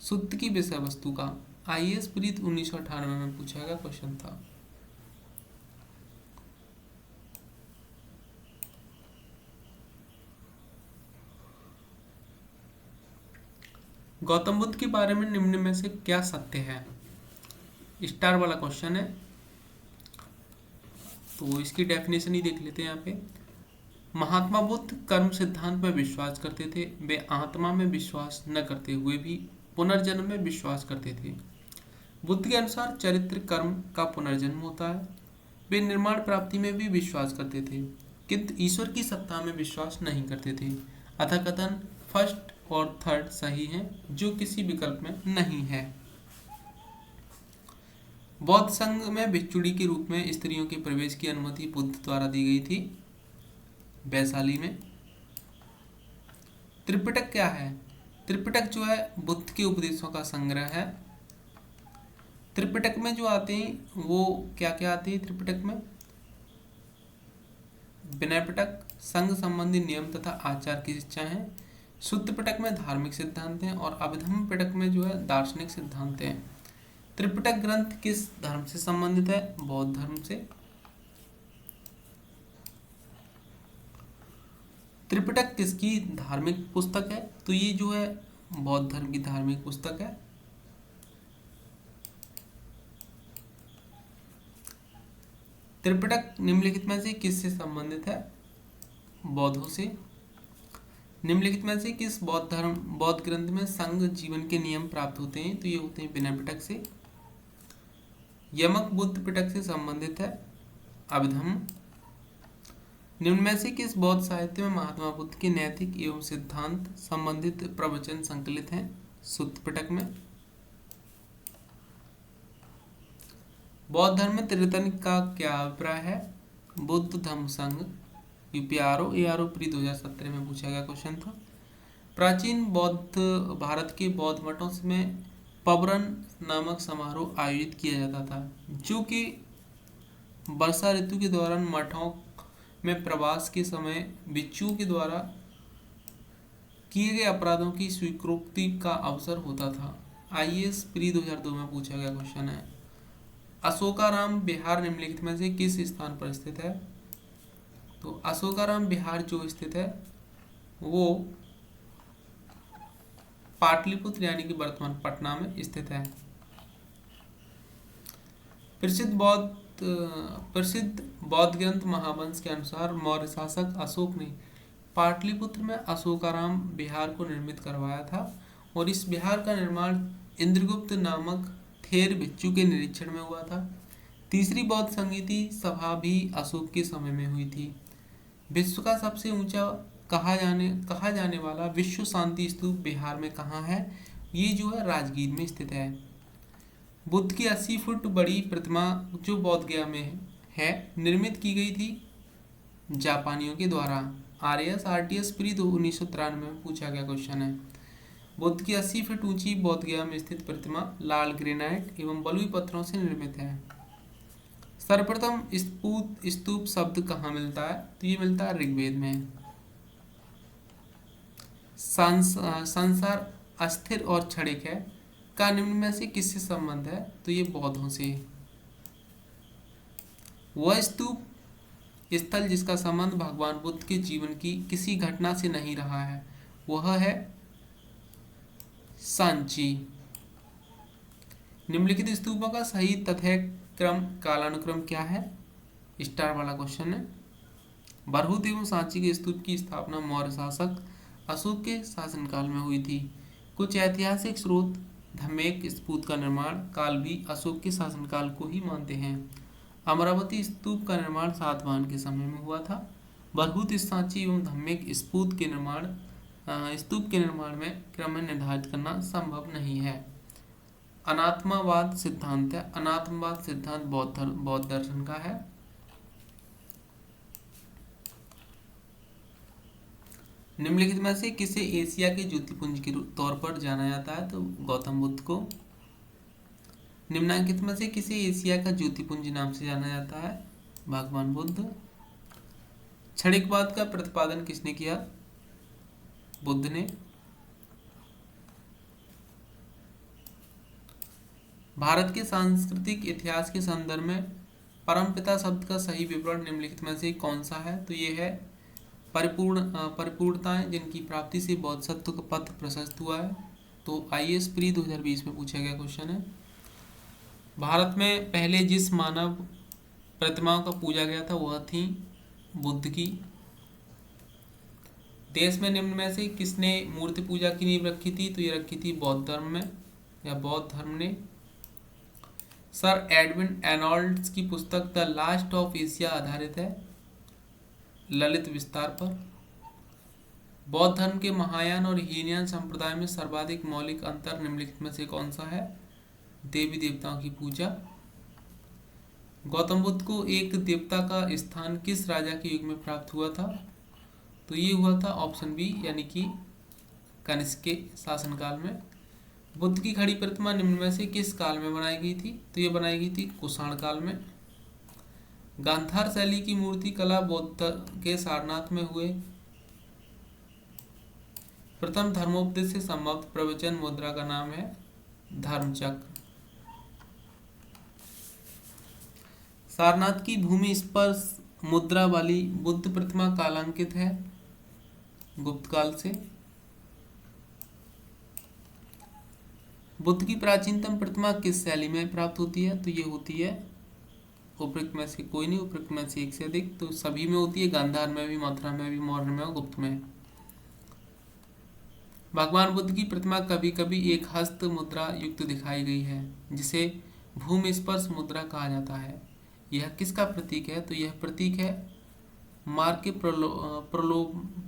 सूत्र की विषय वस्तु का IAS प्रीत 1998 में पूछा गया क्वेश्चन था। गौतम बुद्ध के बारे में निम्न में से क्या सत्य है? स्टार वाला क्वेश्चन है, तो इसकी डेफिनेशन ही देख लेते हैं यहाँ पे। महात्मा बुद्ध कर्म सिद्धांत में विश्वास करते थे। वे आत्मा में विश्वास न करते हुए भी पुनर्जन्म में विश्वास करते थे। बुद्ध के अनुसार चरित्र कर्म का पुनर्जन्म होता है। वे निर्माण प्राप्ति में भी विश्वास करते थे, किंतु ईश्वर की सत्ता में विश्वास नहीं करते थे। अतः कथन फर्स्ट और थर्ड सही है, जो किसी विकल्प में नहीं है। बौद्ध संघ में भिक्षुणी के रूप में स्त्रियों के प्रवेश की अनुमति बुद्ध द्वारा दी गई थी। वैशाली में। त्रिपिटक क्या है? त्रिपिटक जो है बुद्ध के उपदेशों का संग्रह है। त्रिपिटक में जो आते हैं वो क्या क्या आते हैं? त्रिपिटक में विनय पिटक संघ संबंधी नियम तथा आचार की शिक्षा है। शुद्ध पिटक में धार्मिक सिद्धांत हैं और अभिधम्म पिटक में जो है दार्शनिक सिद्धांत हैं। त्रिपिटक ग्रंथ किस धर्म से संबंधित है? बौद्ध धर्म से। त्रिपिटक किसकी धार्मिक पुस्तक है? तो ये जो है बौद्ध धर्म की धार्मिक पुस्तक है। त्रिपिटक निम्नलिखित में से किससे संबंधित है? बौद्धों से। निम्नलिखित में से किस बौद्ध ग्रंथ में संघ जीवन के नियम प्राप्त होते हैं? तो ये होते हैं विनय पिटक से। यमक बुद्ध पिटक से संबंधित है। अभिधम्म। निम्न में से किस बौद्ध साहित्य में महात्मा बुद्ध के नैतिक एवं सिद्धांत संबंधित प्रवचन संकलित हैं? सुत्त पिटक में। बौद्ध धर्म में त्रितन का क्या अभिप्राय है? बुद्ध धम्म संघ। यूपीआरओ एआरओ प्री 2017 में पूछा गया क्वेश्चन था। प्राचीन बौद्ध भारत के बौद्ध मठों में पबरन नामक समारोह आयोजित किया जाता था, जो कि वर्षा ऋतु के दौरान मठों में प्रवास के समय भिक्षुओं के द्वारा किए गए अपराधों की स्वीकृति का अवसर होता था। IAS प्री 2002 में पूछा गया क्वेश्चन है। अशोकाराम बिहार निम्नलिखित में से किस स्थान पर स्थित है? तो अशोकाराम बिहार जो स्थित है वो पाटलिपुत्र यानी कि वर्तमान पटना में स्थित है। प्रसिद्ध बौद्ध ग्रंथ महावंश के अनुसार मौर्य शासक अशोक ने पाटलिपुत्र में अशोकाराम बिहार को निर्मित करवाया था और इस बिहार का निर्माण इंद्रगुप्त नामक थेर भिक्षु के निरीक्षण में हुआ था। तीसरी बौद्ध संगीति सभा भी अशोक के समय में हुई थी। विश्व का सबसे ऊंचा कहा जाने वाला विश्व शांति स्तूप बिहार में कहाँ है? ये जो है राजगीर में स्थित है। बुद्ध की 80 फुट बड़ी प्रतिमा जो बोध गया में है निर्मित की गई थी जापानियों के द्वारा। RAS प्री 1993 में पूछा गया क्वेश्चन है। बुद्ध की 80 फीट ऊंची बोध गया में स्थित प्रतिमा लाल ग्रेनाइट एवं बलुई पत्थरों से निर्मित है। सर्वप्रथम स्तूप शब्द कहाँ मिलता है? तो ये मिलता है ऋग्वेद में। संसार अस्थिर और क्षणिक है का निम्न में से किससे संबंध है? तो ये बौद्धों से। वह स्तूप स्थल जिसका संबंध भगवान बुद्ध के जीवन की किसी घटना से नहीं रहा है वह है सांची। निम्नलिखित स्तूपों का सही तथ्य क्रम कालानुक्रम क्या है? स्टार वाला क्वेश्चन है। बरहुत एवं सांची के स्तूप की स्थापना मौर्य शासक अशोक के शासनकाल में हुई थी। कुछ ऐतिहासिक स्रोत धम्मेक स्तूप का निर्माण काल भी अशोक के शासनकाल को ही मानते हैं। अमरावती स्तूप का निर्माण सातवाहन के समय में हुआ था। बरहुत सांची एवं धम्मेक स्तूप के निर्माण में क्रम निर्धारित करना संभव नहीं है। अनात्मवाद सिद्धांत है। अनात्मवाद सिद्धांत बौद्ध दर्शन का है। निम्नलिखित में से किसे एशिया के ज्योतिपुंज के तौर पर जाना जाता है? तो गौतम बुद्ध को। निम्नांकित में से किसे एशिया का ज्योतिपुंज नाम से जाना जाता है? भगवान बुद्ध। क्षणिकवाद का प्रतिपादन किसने किया? बुद्ध ने। भारत के सांस्कृतिक इतिहास के संदर्भ में परमपिता शब्द का सही विवरण निम्नलिखित में से कौन सा है? तो ये है परिपूर्णताएं जिनकी प्राप्ति से बौद्ध सत्व का पथ प्रशस्त हुआ है। तो IAS प्री 2020 में पूछा गया क्वेश्चन है। भारत में पहले जिस मानव प्रतिमाओं का पूजा गया था वह थी बुद्ध की। देश में निम्न में से किसने मूर्ति पूजा की नींव रखी थी? तो ये रखी थी बौद्ध धर्म में या बौद्ध धर्म ने। सर एडविन एनॉल्ड्स की पुस्तक द लास्ट ऑफ एशिया आधारित है ललित विस्तार पर। बौद्ध धर्म के महायान और हीनयान संप्रदाय में सर्वाधिक मौलिक अंतर निम्नलिखित में से कौन सा है? देवी देवताओं की पूजा। गौतम बुद्ध को एक देवता का स्थान किस राजा के युग में प्राप्त हुआ था? तो ये हुआ था ऑप्शन बी यानी कि कनिष्क के शासनकाल में। बुद्ध की खड़ी प्रतिमा निम्न में से किस काल में बनाई गई थी? तो ये बनाई गई थी कुषाण काल में। गांधार शैली की मूर्ति कला बौद्ध के सारनाथ में हुए प्रथम धर्मोपदेश से संबद्ध प्रवचन मुद्रा का नाम है धर्मचक्र। सारनाथ की भूमि स्पर्श मुद्रा वाली बुद्ध प्रतिमा कालांकित है गुप्त काल से। बुद्ध की प्राचीनतम प्रतिमा किस शैली में प्राप्त होती है? तो ये होती है उपरोक्त में से कोई नहीं, उपरोक्त में से एक से अधिक। तो सभी में होती है, गांधार में भी, मथुरा में भी, मौर्य में और गुप्त में। भगवान बुद्ध की प्रतिमा कभी कभी एक हस्त मुद्रा युक्त दिखाई गई है जिसे भूमि स्पर्श मुद्रा कहा जाता है। यह किसका प्रतीक है? तो यह प्रतीक है मार्ग के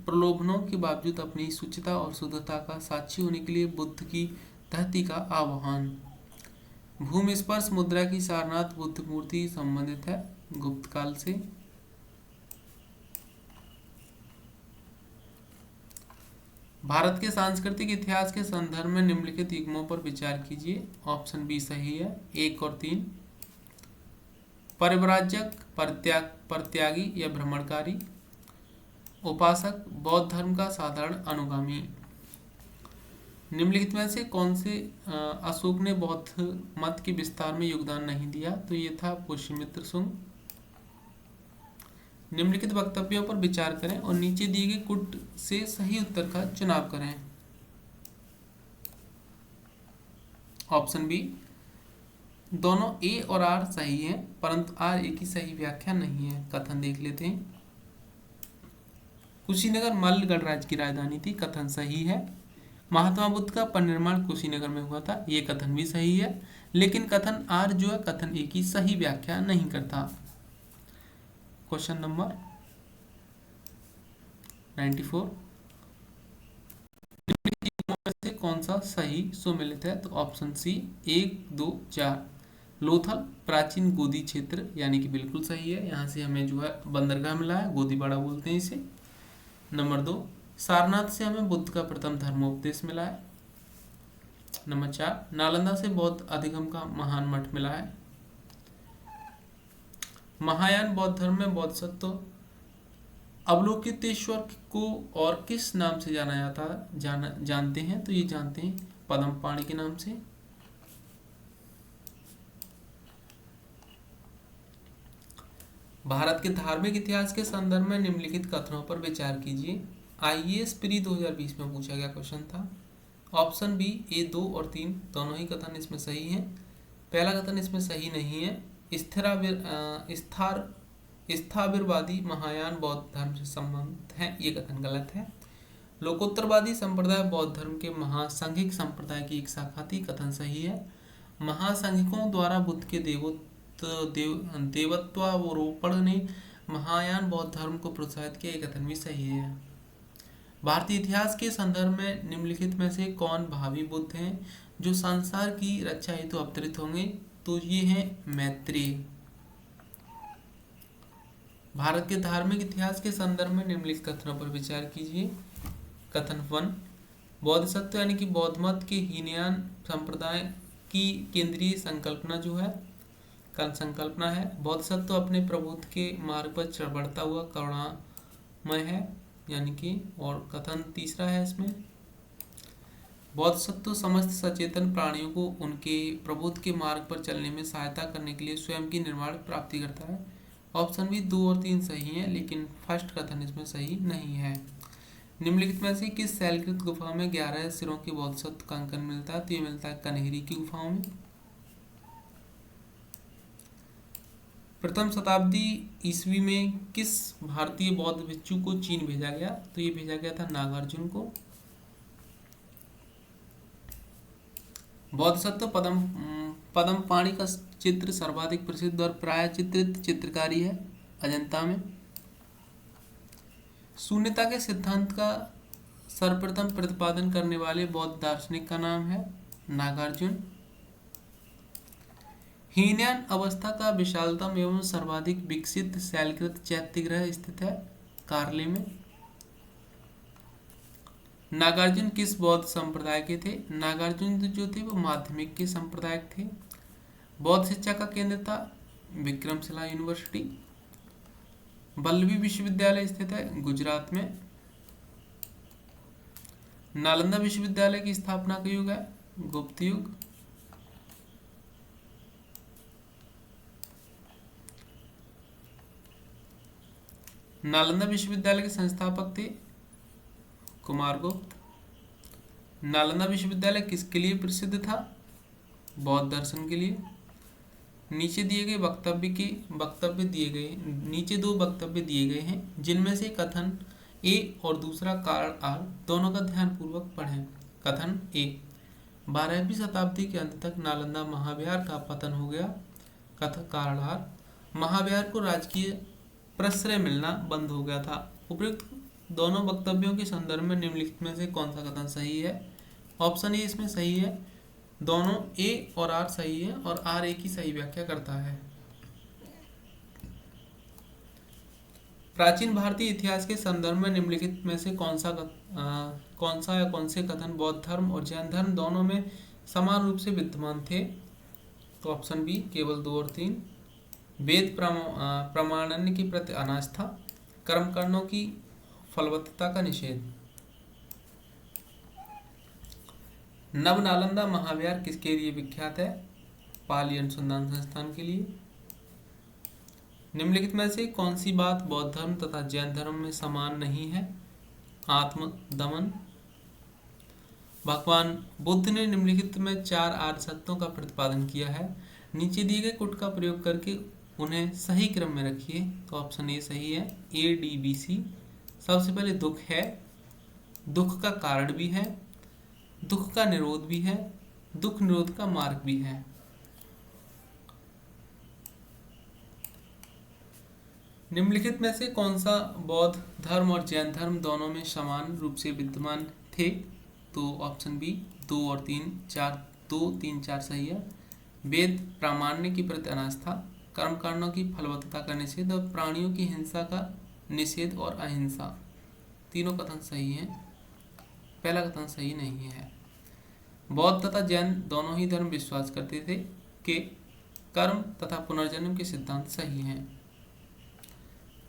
प्रलोभनों के बावजूद अपनी शुचिता और शुद्धता का साक्षी होने के लिए बुद्ध की धरती का आह्वान। भूमि स्पर्श मुद्रा की सारनाथ बुद्ध मूर्ति संबंधित है गुप्त काल से। भारत के सांस्कृतिक इतिहास के संदर्भ में निम्नलिखित युग्मों पर विचार कीजिए। ऑप्शन बी सही है, 1 और 3। परिव्राजक, परित्यागी या भ्रमणकारी। उपासक, बौद्ध धर्म का साधारण अनुगामी। निम्नलिखित में से कौन से अशोक ने बौद्ध मत के विस्तार में योगदान नहीं दिया? तो ये था पुष्यमित्र शुंग। निम्नलिखित वक्तव्यों पर विचार करें और नीचे दिए गए कुट से सही उत्तर का चुनाव करें। ऑप्शन बी, दोनों ए और आर सही है परंतु आर ए की सही व्याख्या नहीं है। कथन देख लेते हैं। कुशीनगर मल्ल गणराज्य की राजधानी थी, कथन सही है। महात्मा बुद्ध का परिनिर्वाण कुशीनगर में हुआ था, ये कथन भी सही है। लेकिन कथन आर जो है कथन ए की सही व्याख्या नहीं करता। क्वेश्चन नंबर 94, से कौन सा सही सुमेलित है? तो ऑप्शन सी 1, 2, 4। लोथल प्राचीन गोदी क्षेत्र यानी कि बिल्कुल सही है। यहाँ से हमें जो है बंदरगाह मिला है, गोदीपाड़ा बोलते हैं इसे। नंबर 2, सारनाथ से हमें बुद्ध का प्रथम धर्मोपदेश मिला है। नंबर 4, नालंदा से बौद्ध अधिगम का महान मठ मिला है। महायान बौद्ध धर्म में बोधिसत्व अवलोकितेश्वर को और किस नाम से जानते हैं? तो ये जानते हैं पद्मपाणि के नाम से। भारत के धार्मिक इतिहास के संदर्भ में निम्नलिखित कथनों पर विचार कीजिए। आईएएस प्री 2020 में पूछा गया क्वेश्चन था। ऑप्शन बी ए 2 और 3 दोनों ही कथन इसमें सही हैं। पहला कथन इसमें सही नहीं है। स्थाविरवादी महायान बौद्ध धर्म से संबंध है, ये कथन गलत है। लोकोत्तरवादी संप्रदाय बौद्ध धर्म के महासंघिक संप्रदाय की एक शाखा थी, कथन सही है। महासंघिकों द्वारा बुद्ध के देवत्वारोपण ने महायान बौद्ध धर्म को प्रोत्साहित किया, ये कथन भी सही है। भारतीय इतिहास के संदर्भ में निम्नलिखित में से कौन भावी बुद्ध हैं जो संसार की रक्षा हेतु अवतरित होंगे? तो ये हैं मैत्रेय। भारत के धार्मिक इतिहास के संदर्भ में निम्नलिखित कथनों पर विचार कीजिए। कथन 1, बोधिसत्व यानी कि बौद्ध मत के हीनयान संप्रदाय की केंद्रीय संकल्पना जो है संकल्पना है, बोधिसत्व अपने प्रबुद्ध के मार्ग पर बढ़ता हुआ करुणामय है, यानी कि। और कथन तीसरा है इसमें, बोधिसत्व समस्त सचेतन प्राणियों को उनके प्रबुद्ध के मार्ग पर चलने में सहायता करने के लिए स्वयं की निर्माण प्राप्ति करता है। ऑप्शन भी 2 और 3 सही है, लेकिन फर्स्ट कथन इसमें सही नहीं है। निम्नलिखित में से किस शैलकृत गुफा में 11 सिरों के बोधिसत्व का अंकन मिलता है? तो ये मिलता है कन्हेरी की गुफाओं में। प्रथम शताब्दी ईस्वी में किस भारतीय बौद्ध भिक्षु को चीन भेजा गया? तो ये भेजा गया था नागार्जुन को। बोधिसत्व पद्मपाणि का चित्र सर्वाधिक प्रसिद्ध और प्राय चित्रित चित्रकारी है अजंता में। शून्यता के सिद्धांत का सर्वप्रथम प्रतिपादन करने वाले बौद्ध दार्शनिक का नाम है नागार्जुन। हीनयान अवस्था का विशालतम एवं सर्वाधिक विकसित शैलकृत चैत्यगृह स्थित है कार्ले में। नागार्जुन किस बौद्ध संप्रदाय के थे? नागार्जुन जो थे वो माध्यमिक के संप्रदायक थे। बौद्ध शिक्षा का केंद्र था विक्रमशिला यूनिवर्सिटी। वल्लभी विश्वविद्यालय स्थित है गुजरात में। नालंदा विश्वविद्यालय की स्थापना का युग है गुप्त युग। नालंदा विश्वविद्यालय के संस्थापक थे कुमारगुप्त। नालंदा विश्वविद्यालय किसके लिए प्रसिद्ध था? बौद्ध दर्शन के लिए। नीचे दिए गए वक्तव्य दिए गए, नीचे 2 वक्तव्य दिए गए हैं जिनमें से कथन ए और दूसरा कारण आर दोनों का ध्यानपूर्वक पढ़ें। कथन ए, 12वीं शताब्दी के अंत तक नालंदा महाविहार का पतन हो गया। कथन कारण आर, महाविहार को राजकीय प्रश्रय मिलना बंद हो गया था। उपयुक्त दोनों वक्तव्यों के संदर्भ में निम्नलिखित में से कौन सा कथन सही है? ऑप्शन ए इसमें सही है। दोनों ए और आर सही है और आर ए की सही व्याख्या करता है। प्राचीन भारतीय इतिहास के संदर्भ में निम्नलिखित में से कौन सा या कौन से कथन बौद्ध धर्म और जैन धर्म दोनों में समान रूप से विद्यमान थे? तो ऑप्शन बी केवल 2 और 3। वेद प्रमाणन के प्रति अनास्था, कर्मकांडों की फलवत्ता का निषेध। नव नालंदा महाविहार किसके लिए विख्यात है? पाली अनुसंधान संस्थान के लिए। निम्नलिखित में से कौन सी बात बौद्ध धर्म तथा जैन धर्म में समान नहीं है? आत्मदमन। भगवान बुद्ध ने निम्नलिखित में 4 आर्य सत्यों का प्रतिपादन किया है। नीचे दिए गए कुट का प्रयोग करके उन्हें सही क्रम में रखिए। तो ऑप्शन ए सही है, ADBC। सबसे पहले दुख है, दुख का कारण भी है, दुख का निरोध भी है, दुख निरोध का मार्ग भी है। निम्नलिखित में से कौन सा बौद्ध धर्म और जैन धर्म दोनों में समान रूप से विद्यमान थे? तो ऑप्शन बी 2 और 3 4 2 3 4 सही है। वेद प्रामाण्य की प्रति अनास्था, कर्मकांडों की फलवत्ता का निषेध और प्राणियों की हिंसा का निषेध और अहिंसा, तीनों कथन सही हैं। पहला कथन सही नहीं है। बौद्ध तथा जैन दोनों ही धर्म विश्वास करते थे कि कर्म तथा पुनर्जन्म के सिद्धांत सही हैं।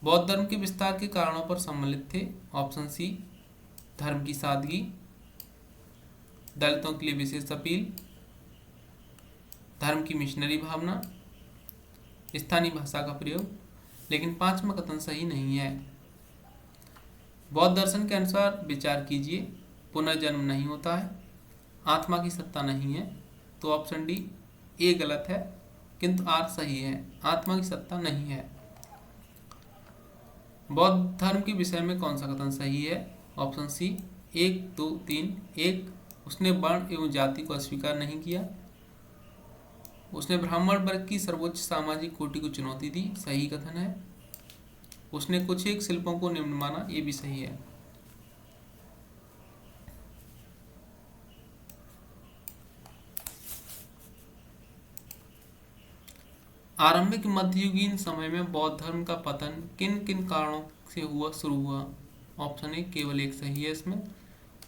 बौद्ध धर्म के विस्तार के कारणों पर सम्मिलित थे। ऑप्शन सी धर्म की सादगी, दलितों के लिए विशेष अपील, धर्म की मिशनरी भावना, स्थानीय भाषा का प्रयोग, लेकिन पांचवा कथन सही नहीं है। बौद्ध दर्शन के अनुसार विचार कीजिए, पुनर्जन्म नहीं होता है, आत्मा की सत्ता नहीं है, तो ऑप्शन डी ए गलत है किंतु आर सही है, आत्मा की सत्ता नहीं है। बौद्ध धर्म के विषय में कौन सा कथन सही है? Option C 1, 2, 3। 1, उसने वर्ण एवं जाति को अस्वीकार नहीं किया, उसने ब्राह्मण वर्ग की सर्वोच्च सामाजिक कोटि को चुनौती दी, सही कथन है। उसने कुछ एक शिल्पों को निम्न माना, ये भी सही है। आरंभिक मध्ययुगीन समय में बौद्ध धर्म का पतन किन किन कारणों से शुरू हुआ? ऑप्शन ए केवल एक सही है इसमें।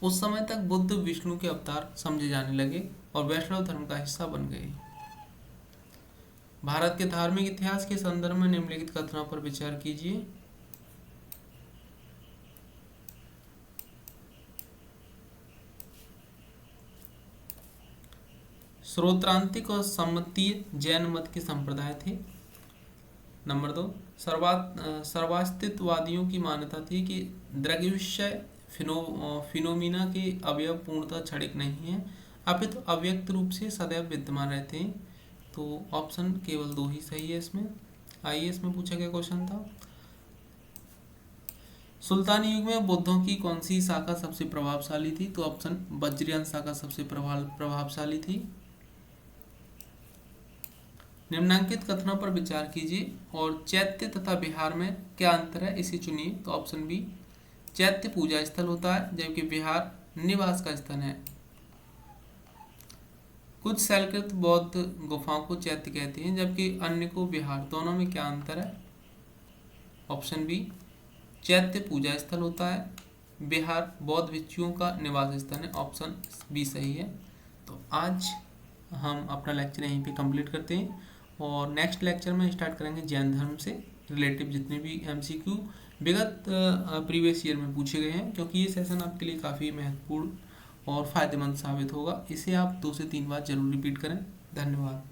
उस समय तक बुद्ध विष्णु के अवतार समझे जाने लगे और वैष्णव धर्म का हिस्सा बन गए। भारत के धार्मिक इतिहास के संदर्भ में निम्नलिखित कथनों पर विचार कीजिए। श्रोत्रांतिक और सम्मतीय जैन मत के संप्रदाय थे। नंबर 2, सर्वास्तित्ववादियों की मान्यता थी कि दृग्विषय फिनोमिना के अवयव पूर्णतः क्षणिक नहीं है, अपितु अव्यक्त रूप से सदैव विद्यमान रहते हैं, तो ऑप्शन केवल 2 ही सही है इसमें। आइए इसमें पूछा गया क्वेश्चन था, सुल्तानी युग में बौद्धों की कौन सी शाखा सबसे प्रभावशाली थी? तो ऑप्शन वज्रयान शाखा सबसे प्रभावशाली थी। निम्नांकित कथनों पर विचार कीजिए और चैत्य तथा विहार में क्या अंतर है इसे चुनिए। तो ऑप्शन बी, चैत्य पूजा स्थल होता है जबकि विहार निवास का स्थान है। कुछ शैलकृत बौद्ध गुफाओं को चैत्य कहते हैं जबकि अन्य को विहार, दोनों में क्या अंतर है? ऑप्शन बी, चैत्य पूजा स्थल होता है, विहार बौद्ध भिक्षुओं का निवास स्थान है, ऑप्शन बी सही है। तो आज हम अपना लेक्चर यहीं पे कंप्लीट करते हैं और नेक्स्ट लेक्चर में स्टार्ट करेंगे जैन धर्म से रिलेटिव जितने भी एमसीक्यू विगत प्रीवियस ईयर में पूछे गए हैं, क्योंकि ये सेशन आपके लिए काफ़ी महत्वपूर्ण और फ़ायदेमंद साबित होगा। इसे आप 2 से 3 बार जरूर रिपीट करें। धन्यवाद।